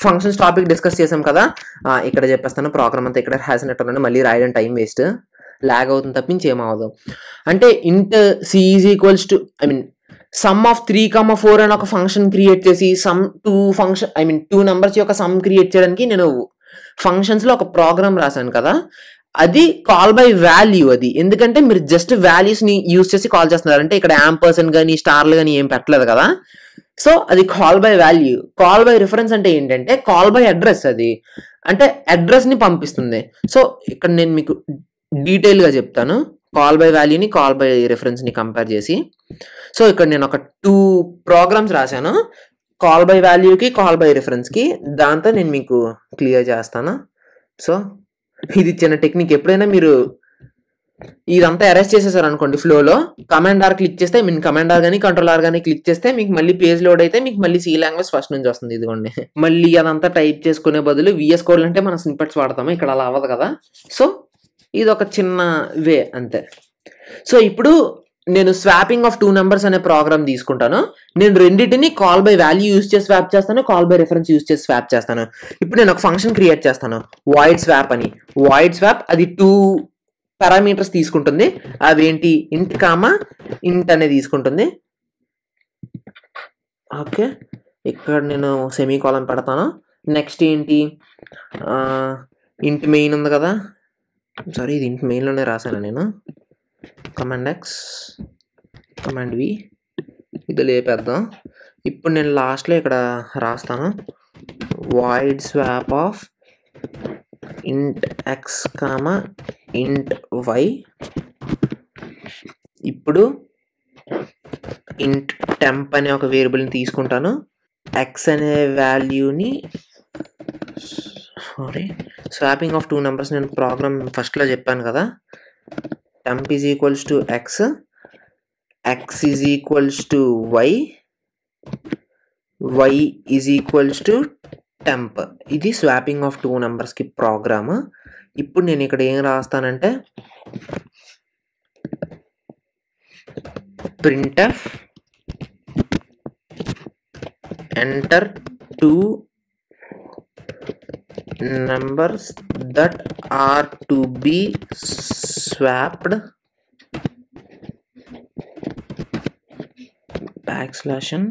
ఫంక్షన్స్ టాపిక్ డిస్కస్ చేసాం కదా. ఇక్కడ చెప్పేస్తాను, ప్రోగ్రామ్ అంతా ఇక్కడ రాసినట్టు మళ్ళీ రాయడం టైం వేస్ట్, లాగ్ అవుతుంది తప్పించి ఏమవదు. అంటే ఇంట్ c = సమ్ ఆఫ్ 3, 4 అని ఒక ఫంక్షన్ క్రియేట్ చేసి సమ్ 2 నంబర్స్ యొక్క సమ్ క్రియేట్ చేయడానికి నేను ఫంక్షన్స్ లో ఒక ప్రోగ్రామ్ రాశాను కదా. అది కాల్ బై వాల్యూ. అది ఎందుకంటే మీరు జస్ట్ వాల్యూస్ ని యూజ్ చేసి కాల్ చేస్తున్నారు, అంటే ఇక్కడ యాంపర్సన్ కానీ స్టార్లు కానీ ఏం పెట్టలేదు కదా. సో అది call by value. Call by reference అంటే ఏంటంటే కాల్ బై అడ్రస్. అది అంటే అడ్రస్ ని పంపిస్తుంది. సో ఇక్కడ నేను మీకు డీటెయిల్ గా చెప్తాను కాల్ బై వాల్యూని కాల్ బై రిఫరెన్స్ ని కంపేర్ చేసి. సో ఇక్కడ నేను ఒక 2 ప్రోగ్రామ్స్ రాశాను, కాల్ బై వాల్యూకి కాల్ బై రిఫరెన్స్ కి. దాంతో నేను మీకు క్లియర్ చేస్తాను. సో ఇది చిన్న టెక్నిక్. ఎప్పుడైనా మీరు ఇదంతా అరెస్ట్ చేసేసారు అనుకోండి ఫ్లోలో, కమాండ్ ఆర్ క్లిక్ చేస్తే కమాండ్ ఆర్ కానీ కంట్రోల్ ఆర్ కానీ క్లిక్ చేస్తే మీకు మళ్ళీ పేజ్ లోడ్ అయితే మీకు మళ్ళీ సి లాంగ్వేజ్ ఫస్ట్ నుంచి వస్తుంది. ఇదిగోండి, మళ్ళీ అదంతా టైప్ చేసుకునే బదులు విఎస్ కోడ్ అంటే మనం స్నిప్పెట్స్ వాడతాము, ఇక్కడ అలా అవ్వదు కదా. సో ఇది ఒక చిన్న వే అంతే. సో ఇప్పుడు నేను స్వాపింగ్ ఆఫ్ 2 numbers అనే ప్రోగ్రామ్ తీసుకుంటాను. నేను రెండింటిని కాల్ బై వాల్యూ యూజ్ చేసి స్వాప్ చేస్తాను, కాల్ బై రిఫరెన్స్ యూజ్ చేసి స్వాప్ చేస్తాను. ఇప్పుడు నేను ఒక ఫంక్షన్ క్రియేట్ చేస్తాను వాయిడ్ స్వాప్ అని. వాయిడ్ స్వాప్ అది 2 పారామీటర్స్ తీసుకుంటుంది. అవేంటి, ఇంట్ కామా ఇంట్ అనేది తీసుకుంటుంది. ఓకే, ఇక్కడ నేను సెమీకోలన్ పెడతాను. నెక్స్ట్ ఏంటి, ఇంట్ మెయిన్ ఉంది కదా, సారీ ఇది ఇంట్ మెయిన్లోనే రాశాను నేను. కమాండ్ X, కమాండ్ V, ఇది లేపేద్దాం. ఇప్పుడు నేను లాస్ట్లో ఇక్కడ రాస్తాను void swap of int x, int y. ఇప్పుడు int temp అనే ఒక వేరియబుల్ని తీసుకుంటాను. x అనే వాల్యూని స్వాపింగ్ ఆఫ్ 2 numbers నేను ప్రోగ్రామ్ ఫస్ట్లో చెప్పాను కదా. temp is equals to x, x is equals to y, y is equals to temp. ఇది స్వాపింగ్ ఆఫ్ 2 numbers ప్రోగ్రామ్. ఇప్పుడు నేను ఇక్కడ ఏం రాస్తానంటే printf enter 2 numbers that are to be swapped \n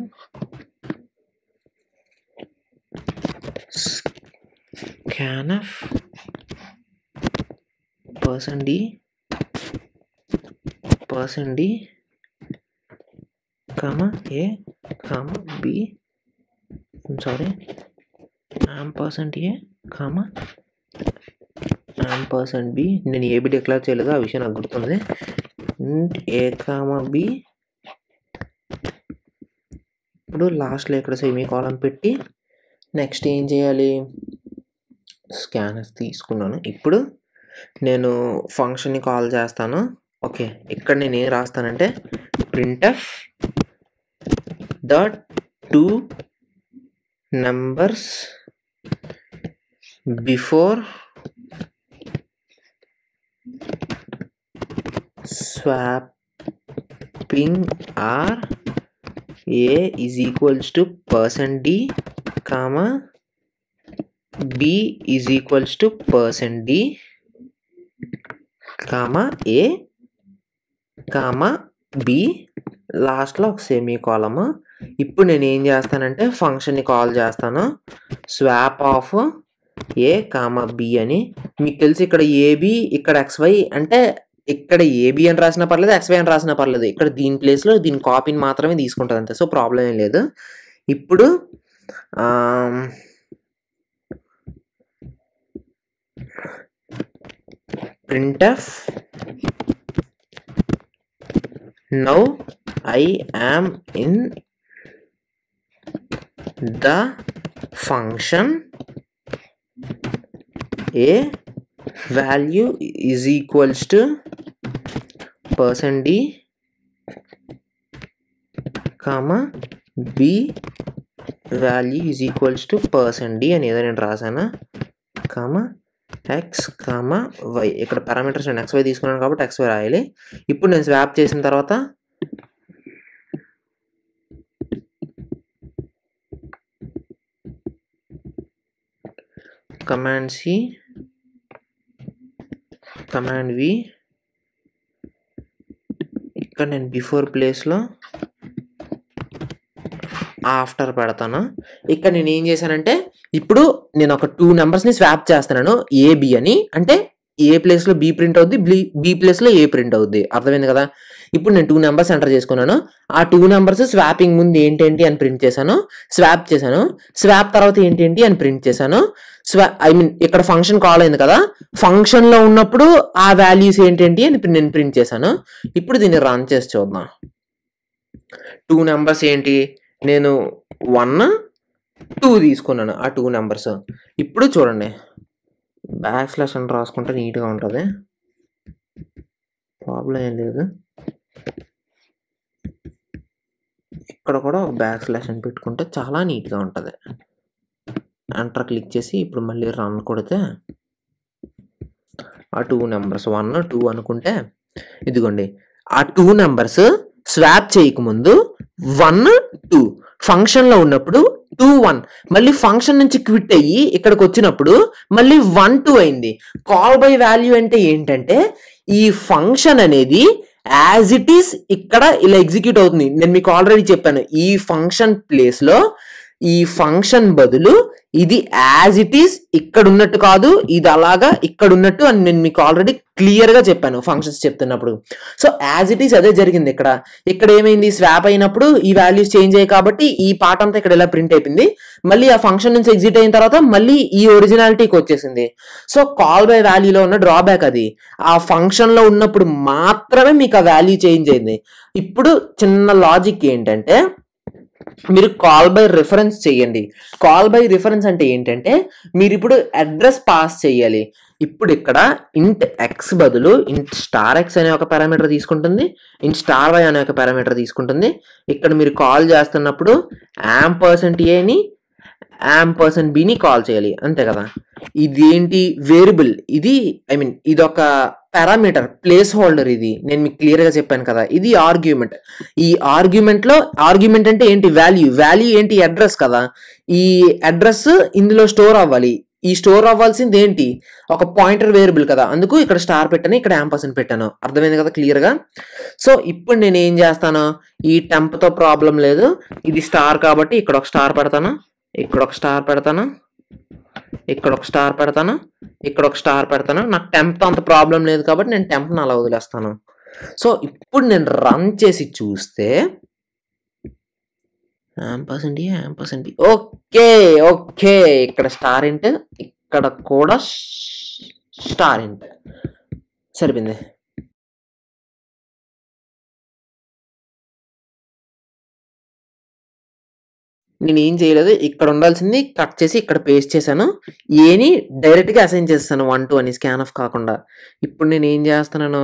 scanf %d comma a comma b, I'm sorry, %a comma %b. నేను AB declare చేయలేదు, ఆ విషయం నాకు గుర్తుంది. a comma b. ఇప్పుడు లాస్ట్లో ఇక్కడ సెమీకోలన్ పెట్టి నెక్స్ట్ ఏం చేయాలి, స్కానర్స్ తీసుకున్నాను. ఇప్పుడు నేను ఫంక్షన్ని కాల్ చేస్తాను. ఓకే, ఇక్కడ నేను ఏం రాస్తానంటే printf the 2 numbers before swapping are a is equals to %d comma b is equals to %d comma a comma b, లాస్ట్లో ఒక సెమీకోలమ్. ఇప్పుడు నేను ఏం చేస్తానంటే ఫంక్షన్ని కాల్ చేస్తాను swap of A comma B అని. మీకు తెలిసి ఇక్కడ ఏబి ఇక్కడ XY అంటే ఇక్కడ ఏబి అని రాసినా పర్లేదు, XY అని రాసినా పర్లేదు. ఇక్కడ దీని ప్లేస్లో దీని కాపీని మాత్రమే తీసుకుంటుంది అంతే, సో ప్రాబ్లం ఏం లేదు. ఇప్పుడు printf now I am in the function a value is equals to %d comma b value is equals to %d అని ఏదో నేను రాసాను, కామా x కామా y. ఇక్కడ పారామీటర్స్ నేను XY తీసుకున్నాను కాబట్టి XY రాయాలి. ఇప్పుడు నేను స్వాప్ చేసిన తర్వాత కమాండ్ C కమాండ్ V, ఇక్కడ నేను బిఫోర్ ప్లేస్లో ఆఫ్టర్ పెడతాను. ఇక్కడ నేను ఏం చేశానంటే ఇప్పుడు నేను ఒక 2 numbers స్వాప్ చేస్తున్నాను ఏబి అని, అంటే ఏ ప్లేస్లో బి ప్రింట్ అవుద్ది, బి ప్లేస్లో ఏ ప్రింట్ అవుద్ది, అర్థమైంది కదా. ఇప్పుడు నేను 2 numbers ఎంటర్ చేసుకున్నాను. ఆ 2 numbers స్వాపింగ్ ముందు ఏంటేంటి అని ప్రింట్ చేశాను, స్వాప్ చేశాను, స్వాప్ తర్వాత ఏంటేంటి అని ప్రింట్ చేశాను. ఇక్కడ ఫంక్షన్ కాల్ అయింది కదా, ఫంక్షన్లో ఉన్నప్పుడు ఆ వాల్యూస్ ఏంటేంటి అని నేను ప్రింట్ చేశాను. ఇప్పుడు దీన్ని రన్ చేసి చూద్దాం. 2 numbers ఏంటి, నేను 1 2 తీసుకున్నాను ఆ 2 numbers. ఇప్పుడు చూడండి \n అని రాసుకుంటే నీట్గా ఉంటుంది, ప్రాబ్లం ఏం లేదు. ఇక్కడ కూడా \n అని పెట్టుకుంటే చాలా నీట్గా ఉంటుంది. ఎంటర్ క్లిక్ చేసి ఇప్పుడు మళ్ళీ రన్ కొడితే ఆ 2 numbers 1 2 అనుకుంటే ఇదిగోండి ఆ 2 numbers స్వాప్ చేయకముందు 1 2, ఫంక్షన్లో ఉన్నప్పుడు 2 1, మళ్ళీ ఫంక్షన్ నుంచి క్విట్ అయ్యి ఇక్కడికి వచ్చినప్పుడు మళ్ళీ 1 2 అయింది. కాల్ బై వాల్యూ అంటే ఏంటంటే ఈ ఫంక్షన్ అనేది యాజ్ ఇట్ ఈస్ ఇక్కడ ఇలా ఎగ్జిక్యూట్ అవుతుంది. నేను మీకు ఆల్రెడీ చెప్పాను, ఈ ఫంక్షన్ ప్లేస్లో ఈ ఫంక్షన్ బదులు ఇది యాజ్ ఇట్ ఈస్ ఇక్కడ ఉన్నట్టు కాదు, ఇది అలాగా ఇక్కడ ఉన్నట్టు అని నేను మీకు ఆల్రెడీ క్లియర్ గా చెప్పాను ఫంక్షన్స్ చెప్తున్నప్పుడు. సో యాజ్ ఇట్ ఈస్ అదే జరిగింది. ఇక్కడ ఏమైంది, స్వాప్ అయినప్పుడు ఈ వాల్యూస్ చేంజ్ అయ్యాయి కాబట్టి ఈ పార్ట్ అంతా ఇక్కడ ఇలా ప్రింట్ అయిపోయింది. మళ్ళీ ఆ ఫంక్షన్ నుంచి ఎగ్జిట్ అయిన తర్వాత మళ్ళీ ఈ ఒరిజినాలిటీకి వచ్చేసింది. సో కాల్ బై వాల్యూలో ఉన్న డ్రాబ్యాక్ అది, ఆ ఫంక్షన్ లో ఉన్నప్పుడు మాత్రమే మీకు ఆ వాల్యూ చేంజ్ అయింది. ఇప్పుడు చిన్న లాజిక్ ఏంటంటే, మీరు కాల్ బై రిఫరెన్స్ చేయండి. కాల్ బై రిఫరెన్స్ అంటే ఏంటంటే, మీరు ఇప్పుడు అడ్రస్ పాస్ చేయాలి. ఇప్పుడు ఇక్కడ ఇంట్ ఎక్స్ బదులు ఇంట్ స్టార్ ఎక్స్ అనే ఒక పారామీటర్ తీసుకుంటుంది, ఇంట్ స్టార్ వై అనే ఒక పారామీటర్ తీసుకుంటుంది. ఇక్కడ మీరు కాల్ చేస్తున్నప్పుడు %a %b కాల్ చేయాలి, అంతే కదా. ఇదేంటి వేరియబుల్, ఇది ఇదొక పారామీటర్, ప్లేస్ హోల్డర్. ఇది నేను మీకు క్లియర్ గా చెప్పాను కదా, ఇది ఆర్గ్యుమెంట్. ఈ ఆర్గ్యుమెంట్ అంటే ఏంటి, వాల్యూ ఏంటి, అడ్రస్ కదా. ఈ అడ్రస్ ఇందులో స్టోర్ అవ్వాలి. ఈ స్టోర్ అవ్వాల్సింది ఏంటి, ఒక పాయింటర్ వేరియబుల్ కదా, అందుకు ఇక్కడ స్టార్ పెట్టాను, ఇక్కడ % పెట్టాను. అర్థమైంది కదా క్లియర్ గా. సో ఇప్పుడు నేను ఏం చేస్తాను, ఈ టెంప్ తో ప్రాబ్లం లేదు, ఇది స్టార్ కాబట్టి ఇక్కడ ఒక స్టార్ పెడతాను, ఇక్కడ ఒక స్టార్ పెడతాను, ఇక్కడ ఒక స్టార్ పెడతాను, ఇక్కడ ఒక స్టార్ పెడతాను. నాకు టెంప్తో అంత ప్రాబ్లం లేదు కాబట్టి నేను టెంప్ని అలా వదిలేస్తాను. సో ఇప్పుడు నేను రన్ చేసి చూస్తే %a ఓకే ఇక్కడ స్టార్ ఇంట్, ఇక్కడ కూడా స్టార్ ఇంట్, సరిపోయింది. నేను ఏం చేయలేదు, ఇక్కడ ఉండాల్సింది కట్ చేసి ఇక్కడ పేస్ట్ చేశాను, ఏని డైరెక్ట్గా అసైన్ చేస్తాను 1 2 అని స్కాన్ ఆఫ్ కాకుండా. ఇప్పుడు నేను ఏం చేస్తున్నాను,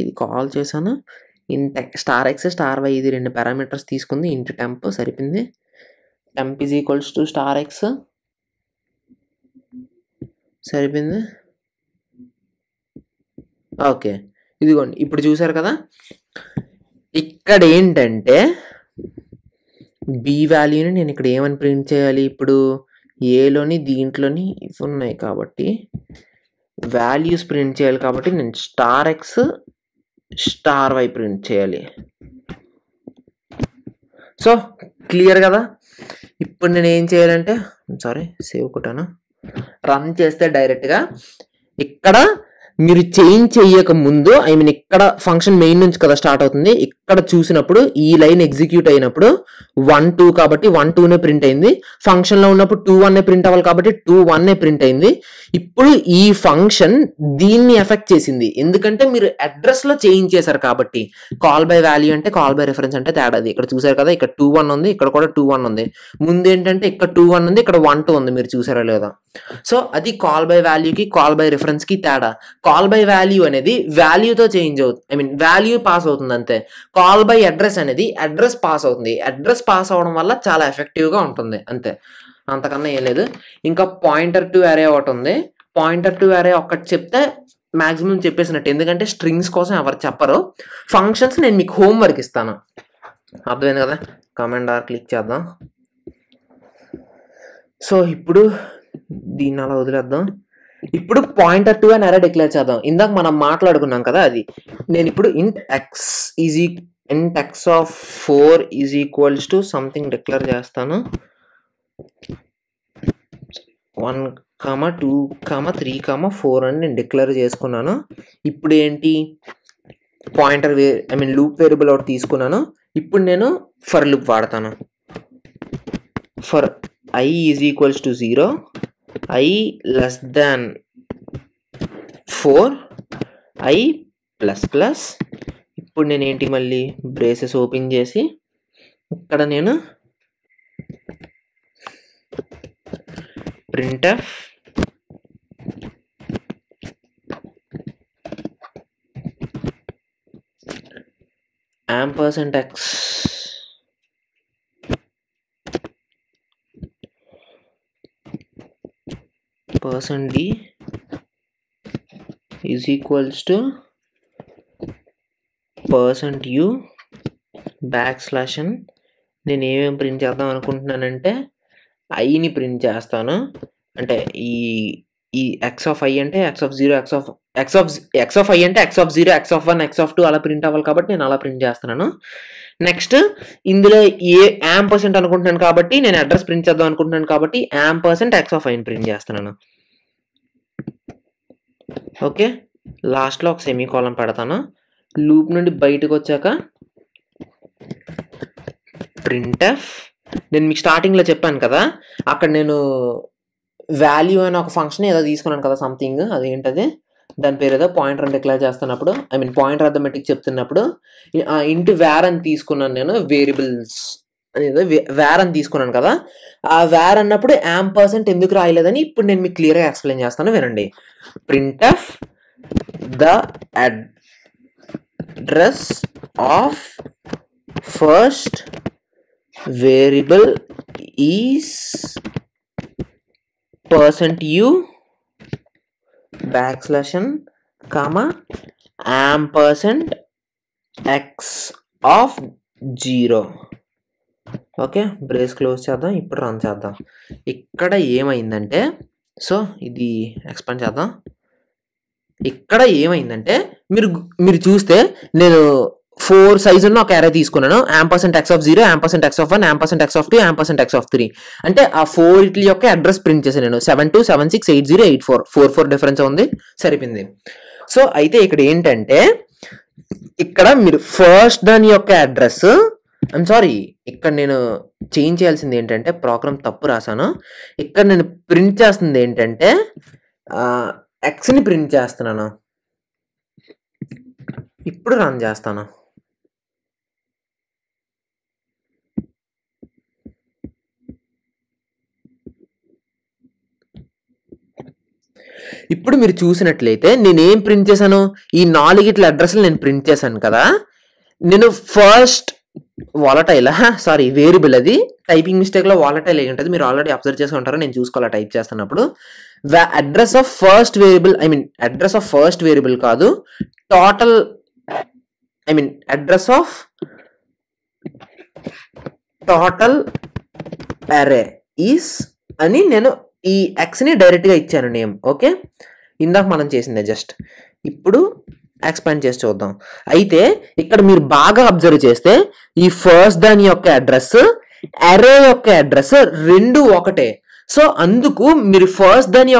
ఇది కాల్ చేశాను, ఇంట్ స్టార్ ఎక్స్ స్టార్ వై, ఇది 2 పారామీటర్స్ తీసుకుంది, ఇంట్ టెంప్, సరిపోయింది. టెంప్ = స్టార్ ఎక్స్, సరిపోయింది. ఓకే ఇదిగోండి, ఇప్పుడు చూసారు కదా. ఇక్కడ ఏంటంటే బి వాల్యూని నేను ఇక్కడ ఏమని ప్రింట్ చేయాలి, ఇప్పుడు ఏలోని దీంట్లోని ఇవి ఉన్నాయి కాబట్టి వాల్యూస్ ప్రింట్ చేయాలి కాబట్టి నేను star X star Y print చేయాలి. సో క్లియర్ కదా. ఇప్పుడు నేను ఏం చేయాలంటే, సేవ్ కొట్టాను, రన్ చేస్తే డైరెక్ట్గా ఇక్కడ మీరు చేంజ్ చేయక ముందు, ఇక్కడ ఫంక్షన్ మెయిన్ నుంచి కదా స్టార్ట్ అవుతుంది, ఇక్కడ చూసినప్పుడు ఈ లైన్ ఎగ్జిక్యూట్ అయినప్పుడు 1 2 కాబట్టి 1 2నే ప్రింట్ అయింది. ఫంక్షన్ లో ఉన్నప్పుడు 2 1నే ప్రింట్ అవ్వాలి కాబట్టి 2 1నే ప్రింట్ అయింది. ఇప్పుడు ఈ ఫంక్షన్ దీన్ని ఎఫెక్ట్ చేసింది, ఎందుకంటే మీరు అడ్రస్ లో చేంజ్ చేశారు కాబట్టి. కాల్ బై వాల్యూ అంటే కాల్ బై రిఫరెన్స్ అంటే తేడాది. ఇక్కడ చూసారు కదా, ఇక్కడ 2 1 ఉంది, ఇక్కడ కూడా 2 1 ఉంది. ముందు ఏంటంటే ఇక్కడ 2 1 ఉంది, ఇక్కడ 1 2 ఉంది, మీరు చూసారా లేదా. సో అది కాల్ బై వాల్యూకి కాల్ బై రిఫరెన్స్ కి తేడా. కాల్ బై వాల్యూ అనేది వాల్యూతో చేంజ్ అవుతుంది, వాల్యూ పాస్ అవుతుంది అంతే. కాల్ బై అడ్రస్ అనేది అడ్రస్ పాస్ అవుతుంది. అడ్రస్ పాస్ అవడం వల్ల చాలా ఎఫెక్టివ్ గా ఉంటుంది అంతే, అంతకన్నా ఏం లేదు. ఇంకా పాయింటర్ టు అరే ఒకటి ఉంది. పాయింటర్ టు అరే ఒకటి చెప్తే మాక్సిమం చెప్పేసినట్టు, ఎందుకంటే స్ట్రింగ్స్ కోసం ఎవరు చెప్పరు. ఫంక్షన్స్ నేను మీకు హోంవర్క్ ఇస్తాను, అర్థమైంది కదా. కమాండ్ ఆర్ క్లిక్ చేద్దాం. సో ఇప్పుడు దీన్ని అలా వదిలేద్దాం. ఇప్పుడు పాయింటర్ టు అని అరే డిక్లేర్ చేద్దాం. ఇందాక మనం మాట్లాడుకున్నాం కదా అది. నేను ఇప్పుడు ఇంట్ ఎక్స్ ఆఫ్ 4 = సంథింగ్ డిక్లేర్ చేస్తాను. 1 2 3 4 అని నేను డిక్లేర్ చేసుకున్నాను. ఇప్పుడు ఏంటి, పాయింటర్ లూప్ వేరియబుల్ ఒకటి తీసుకున్నాను. ఇప్పుడు నేను ఫర్ లూప్ వాడతాను. For I = 0, I <4, I ++. ఇప్పుడు నేను ఏంటి, మళ్ళీ బ్రేసెస్ ఓపెన్ చేసి ఇక్కడ నేను printf %x %d = %u \n. నేను ఏమేమి ప్రింట్ చేద్దాం అనుకుంటున్నానంటే ఐని ప్రింట్ చేస్తాను, అంటే ఈ ఎక్స్ ఆఫ్ ఐ అంటే x of zero x of i అంటే x of zero x of 1 x of 2 అలా ప్రింట్ అవ్వాలి కాబట్టి నేను అలా ప్రింట్ చేస్తున్నాను. నెక్స్ట్ ఇందులో ఏ యాంపర్సెంట్ అనుకుంటున్నాను కాబట్టి నేను అడ్రస్ ప్రింట్ చేద్దాం అనుకుంటున్నాను కాబట్టి యాంపర్సెంట్ ఎక్స్ ఆఫ్ ఐని ప్రింట్ చేస్తున్నాను. ఓకే, లాస్ట్లో ఒక సెమీకోలన్ పెడతాను. లూప్ నుండి బయటకు వచ్చాక ప్రింట్ఎఫ్, నేను మీకు స్టార్టింగ్లో చెప్పాను కదా అక్కడ నేను వాల్యూ అనే ఒక ఫంక్షన్ ఏదో తీసుకున్నాను కదా సంథింగ్, అదేంటది దాని పేరు ఏదో పాయింటర్ అని డిక్లేర్ చేస్తున్నప్పుడు పాయింటర్ అర్థమెటిక్ చెప్తున్నప్పుడు ఇంటి వేర్ అని తీసుకున్నాను నేను, వేరియబుల్స్ అనేదో వేర్ అని తీసుకున్నాను కదా. ఆ వేర్ అన్నప్పుడు యాంపర్సెంట్ ఎందుకు రాయలేదని ఇప్పుడు నేను మీకు క్లియర్గా ఎక్స్ప్లెయిన్ చేస్తాను వినండి. Printf the address of first variable is %u \n, ampersand x of 0. Okay, brace close చేద్దాం. ఇప్పుడు రన్ చేద్దాం. ఇక్కడ ఏమైందంటే, సో ఇది ఎక్స్పాండ్ చేద్దాం. ఇక్కడ ఏమైందంటే మీరు చూస్తే నేను 4 సైజు ఉన్న ఒక అరే తీసుకున్నాను. Ampersand x of 0, ampersand x of 1, ampersand x of 2, ampersand x of 3. అంటే ఆ 4 యొక్క అడ్రస్ ప్రింట్ చేశాను నేను. 72768084 44 డిఫరెన్స్ ఉంది, సరిపోయింది. సో అయితే ఇక్కడ ఏంటంటే ఇక్కడ మీరు ఫస్ట్ దాని యొక్క అడ్రస్, సారీ ఇక్కడ నేను చేంజ్ చేయాల్సింది ఏంటంటే ప్రోగ్రామ్ తప్పు రాశాను. ఇక్కడ నేను ప్రింట్ చేస్తుంది ఏంటంటే ఎక్స్ని ప్రింట్ చేస్తున్నాను. ఇప్పుడు రన్ చేస్తాను. ఇప్పుడు మీరు చూసినట్లయితే నేనేం ప్రింట్ చేశాను, ఈ 4 అడ్రస్లు నేను ప్రింట్ చేశాను కదా. నేను ఫస్ట్ వాలటైల్, సారీ వేరియబుల్, అది టైపింగ్ మిస్టేక్లో వాలటైల్ అయి ఉంటుంది, మీరు ఆల్రెడీ అబ్జర్వ్ చేసి ఉంటారు, నేను చూసుకోవాలి టైప్ చేస్తున్నప్పుడు. Address of first variable, address of first variable కాదు, టోటల్ అడ్రస్ ఆఫ్ టోటల్ అరే ఈస్ అని నేను ఈ ఎక్స్ని డైరెక్ట్గా ఇచ్చాను నేమ్. ఓకే, ఇందాక మనం చేసిందే జస్ట్. ఇప్పుడు ఎక్స్పాండ్ చేసి చూద్దాం. అయితే ఇక్కడ మీరు బాగా అబ్జర్వ్ చేస్తే ఈ ఫస్ట్ దాని యొక్క అడ్రస్, అరే యొక్క అడ్రస్ రెండు ఒకటే. సో అందుకు మీరు ఫస్ట్ దాని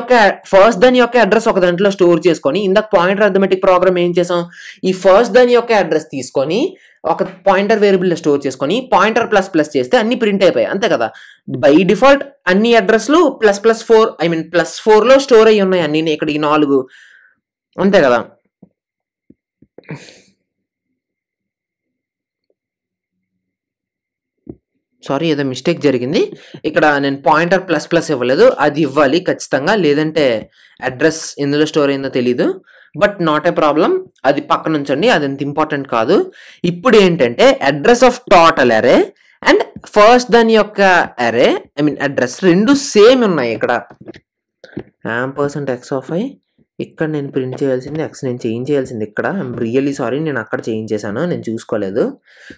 యొక్క అడ్రస్ ఒక దాంట్లో స్టోర్ చేసుకొని, ఇందాక పాయింటర్ అర్థమెటిక్ ప్రోగ్రామ్ ఏం చేసాం, ఈ ఫస్ట్ దాని యొక్క అడ్రస్ తీసుకొని ఒక పాయింటర్ వేరియబుల్లో స్టోర్ చేసుకొని పాయింటర్ ++ చేస్తే అన్ని ప్రింట్ అయిపోయాయి, అంతే కదా. బై డిఫాల్ట్ అన్ని అడ్రస్లు ++4 +4లో స్టోర్ అయ్యి ఉన్నాయి అన్ని, ఇక్కడ ఈ 4, అంతే కదా. సారీ, ఏదో మిస్టేక్ జరిగింది ఇక్కడ. నేను పాయింటర్ ++ ఇవ్వలేదు, అది ఇవ్వాలి ఖచ్చితంగా, లేదంటే అడ్రస్ ఎందులో స్టోర్ అయిందో తెలీదు. బట్ నాట్ ఏ ప్రాబ్లం, అది పక్కన ఉంచండి, అది అంత ఇంపార్టెంట్ కాదు. ఇప్పుడు ఏంటంటే అడ్రస్ ఆఫ్ టోటల్ అరే అండ్ ఫస్ట్ దాని యొక్క అరే అడ్రస్ రెండు సేమ్ ఉన్నాయి. ఇక్కడ యాంపర్సెంట్ x of i, ఇక్కడ నేను ప్రింట్ చేయాల్సింది x, నేను చేంజ్ చేయాల్సింది ఇక్కడ. ఐఎమ్ రియల్లీ సారీ, నేను అక్కడ చేంజ్ చేశాను, నేను చూసుకోలేదు.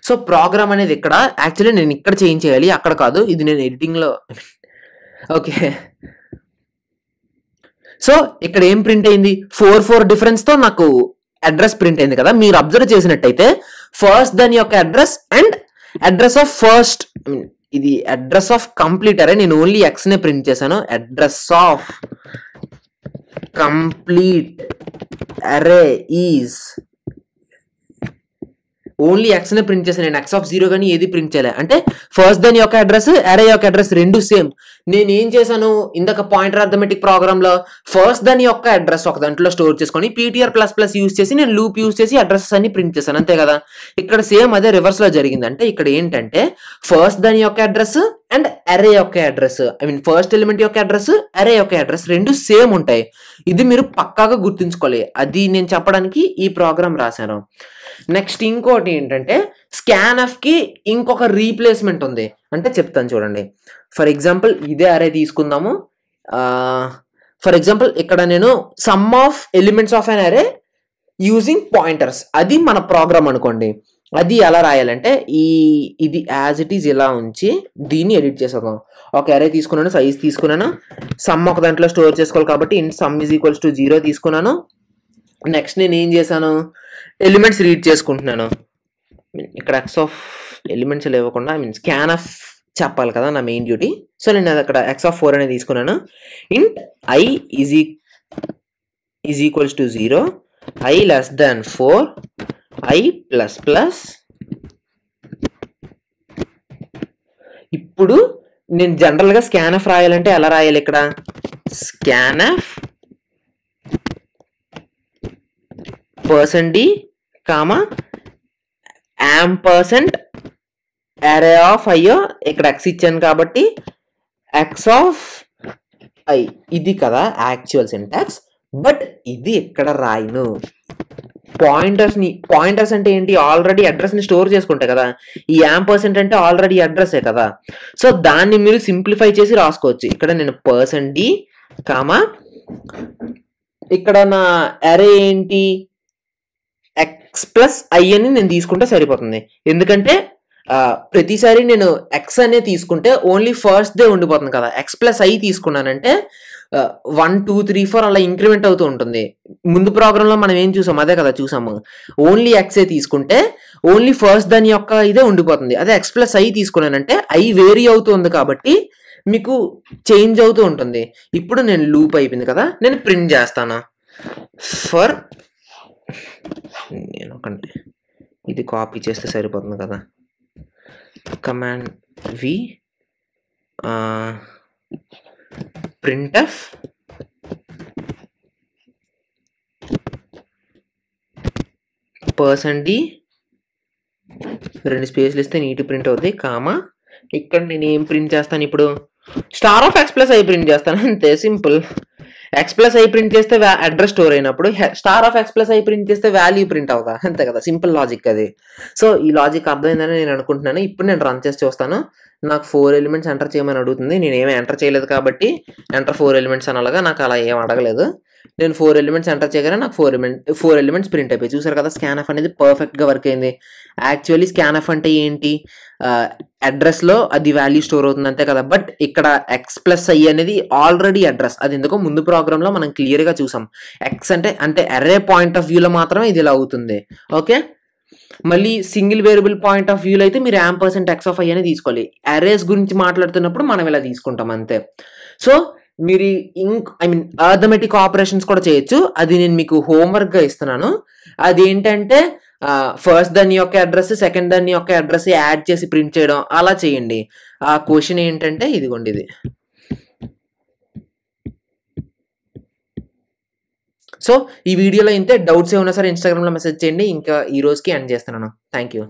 సో ప్రోగ్రామ్ అనేది ఇక్కడ, యాక్చువల్లీ నేను ఇక్కడ చేంజ్ చేయాలి, అక్కడ కాదు, ఇది నేను ఎడిటింగ్లో. ఓకే, సో ఇక్కడ ఏం ప్రింట్ అయింది, 4 డిఫరెన్స్తో నాకు అడ్రస్ ప్రింట్ అయింది కదా. మీరు అబ్జర్వ్ చేసినట్టయితే ఫస్ట్ దాని యొక్క address and address of first, ఇది అడ్రస్ ఆఫ్ కంప్లీట్ అరే, నేను ఓన్లీ ఎక్స్నే ప్రింట్ చేశాను. Address of complete array is only X నే ప్రింట్ చేశాను, నేను x of 0 కానీ ఏది ప్రింట్ చేయలే. అంటే ఫస్ట్ దాని యొక్క అడ్రస్, అరే యొక్క అడ్రస్ రెండు సేమ్. నేను ఏం చేశాను ఇందాక పాయింటర్ అర్థమెటిక్ ప్రోగ్రామ్ లో, ఫస్ట్ దాని యొక్క అడ్రస్ ఒక దాంట్లో స్టోర్ చేసుకొని ptr++ యూజ్ చేసి నేను లూప్ యూజ్ చేసి అడ్రసెస్ అన్ని ప్రింట్ చేశాను, అంతే కదా. ఇక్కడ సేమ్ అదే రివర్స్ లో జరిగింది. అంటే ఇక్కడ ఏంటంటే ఫస్ట్ దాని యొక్క అడ్రస్ అండ్ అరే యొక్క అడ్రస్, ఫస్ట్ ఎలిమెంట్ యొక్క అడ్రస్, అరే యొక్క అడ్రస్ రెండు సేమ్ ఉంటాయి. ఇది మీరు పక్కాగా గుర్తుంచుకోవాలి, అది నేను చెప్పడానికి ఈ ప్రోగ్రామ్ రాశాను. నెక్స్ట్ ఇంకోటి ఏంటంటే స్కాన్ఎఫ్ కి ఇంకొక రీప్లేస్మెంట్ ఉంది, అంటే చెప్తాను చూడండి. ఫర్ ఎగ్జాంపుల్ ఇదే అరే తీసుకుందాము. ఫర్ ఎగ్జాంపుల్ ఇక్కడ నేను సమ్ ఆఫ్ ఎలిమెంట్స్ ఆఫ్ అన్ అరే యూజింగ్ పాయింటర్స్, అది మన ప్రోగ్రామ్ అనుకోండి. అది ఎలా రాయాలంటే ఇది యాజ్ ఇట్ ఈజ్ ఇలా ఉంచి దీన్ని ఎడిట్ చేసేద్దాం. ఒక అరే తీసుకున్నాను, సైజ్ తీసుకున్నాను, సమ్ ఒక దాంట్లో స్టోర్ చేసుకోవాలి కాబట్టి in some is equals to 0 తీసుకున్నాను. నెక్స్ట్ నేను ఏం చేశాను, ఎలిమెంట్స్ రీడ్ చేసుకుంటున్నాను. ఇక్కడ ఎక్స్ ఆఫ్ ఎలిమెంట్స్ ఇవ్వకుండా స్కాన్ ఆఫ్ చెప్పాలి కదా నా మెయిన్ డ్యూటీ. సో నేను అక్కడ ఎక్స్ ఆఫ్ 4 అనేది తీసుకున్నాను. ఇంట్ I is equals to 0, I less than 4, I plus plus. ఇప్పుడు నేను జనరల్గా స్కాన్ఎఫ్ రాయాలంటే ఎలా రాయాలి, ఇక్కడ scanf %d, ampersand array of i, ఇక్కడ x ఇచ్చాను కాబట్టి x ఆఫ్ i, ఇది కదా యాక్చువల్ సింటాక్స్. బట్ ఇది ఇక్కడ రాయను. పాయింటర్స్ అంటే ఏంటి, ఆల్రెడీ అడ్రస్ని స్టోర్ చేసుకుంటాయి కదా. ఈ %, అంటే ఆల్రెడీ అడ్రస్సే కదా. సో దాన్ని మీరు సింప్లిఫై చేసి రాసుకోవచ్చు. ఇక్కడ నేను %d, ఇక్కడ నా అరే ఏంటి x+i అని నేను తీసుకుంటే సరిపోతుంది. ఎందుకంటే ప్రతిసారి నేను x అనే తీసుకుంటే ఓన్లీ ఫస్ట్ డే ఉండిపోతుంది కదా. x+i తీసుకున్నానంటే 1 2 3 4 అలా ఇంక్రిమెంట్ అవుతూ ఉంటుంది. ముందు ప్రోగ్రాంలో మనం ఏం చూసాము అదే కదా చూసాము. ఓన్లీ ఎక్సే తీసుకుంటే ఓన్లీ ఫస్ట్ దాని యొక్క ఇదే ఉండిపోతుంది. అదే x+i తీసుకున్నానంటే i వేరీ అవుతుంది కాబట్టి మీకు చేంజ్ అవుతూ ఉంటుంది. ఇప్పుడు నేను లూప్ అయిపోయింది కదా, నేను ప్రింట్ చేస్తాను. ఫర్ నేను ఇది కాపీ చేస్తే సరిపోతుంది కదా. కమాండ్ వి printf %d 2 స్పేస్లు ఇస్తే నీట్ ప్రింట్ అవుతుంది, ఇక్కడ నేను ఏం ప్రింట్ చేస్తాను, ఇప్పుడు $x+i ప్రింట్ చేస్తాను. అంతే సింపుల్. x+i ప్రింట్ చేస్తే అడ్రస్ స్టోర్ అయినప్పుడు $x+i ప్రింట్ చేస్తే వాల్యూ ప్రింట్ అవుతా, అంతే కదా. సింపుల్ లాజిక్ అది. సో ఈ లాజిక్ అర్థమైందని నేను అనుకుంటున్నాను. ఇప్పుడు నేను రన్ చేసి చూస్తాను. నాకు 4 ఎలిమెంట్స్ ఎంటర్ చేయమని అడుగుతుంది. నేను ఏమీ ఎంటర్ చేయలేదు కాబట్టి ఎంటర్ 4 ఎలిమెంట్స్ అని అలాగా నాకు అలా ఏం అడగలేదు. నేను 4 ఎలిమెంట్స్ ఎంటర్ చేయగానే నాకు 4 ఎలిమెంట్స్ ప్రింట్ అయిపోయి. చూసారు కదా, స్కాన్ఎఫ్ అనేది పర్ఫెక్ట్గా వర్క్ అయింది. యాక్చువల్లీ స్కాన్ఎఫ్ అంటే ఏంటి, అడ్రస్లో అది వాల్యూ స్టోర్ అవుతుంది అంతే కదా. బట్ ఇక్కడ x+i అనేది ఆల్రెడీ అడ్రస్. అది ఎందుకో ముందు ప్రోగ్రాంలో మనం క్లియర్గా చూసాం. x అంటే అర్రే పాయింట్ ఆఫ్ వ్యూలో మాత్రమే ఇది ఇలా అవుతుంది. ఓకే, మళ్ళీ సింగిల్ వేరియబుల్ పాయింట్ ఆఫ్ వ్యూలో అయితే మీరు %x(i) అని తీసుకోవాలి. అరేస్ గురించి మాట్లాడుతున్నప్పుడు మనం ఇలా తీసుకుంటాం అంతే. సో మీరు అర్థమెటిక్ ఆపరేషన్స్ కూడా చేయొచ్చు. అది నేను మీకు హోంవర్క్గా ఇస్తున్నాను. అదేంటంటే ఫస్ట్ దాని యొక్క అడ్రస్, సెకండ్ దాని యొక్క అడ్రస్ యాడ్ చేసి ప్రింట్ చేయడం, అలా చేయండి. ఆ క్వశ్చన్ ఏంటంటే ఇదిగోండి ఇది. సో ఈ వీడియోలో ఇంతే. డౌట్స్ ఏమైనా సరే ఇన్స్టాగ్రామ్లో మెసేజ్ చేయండి. ఇంకా ఈ రోజుకి ఎండ్ చేస్తున్నాను. Thank you.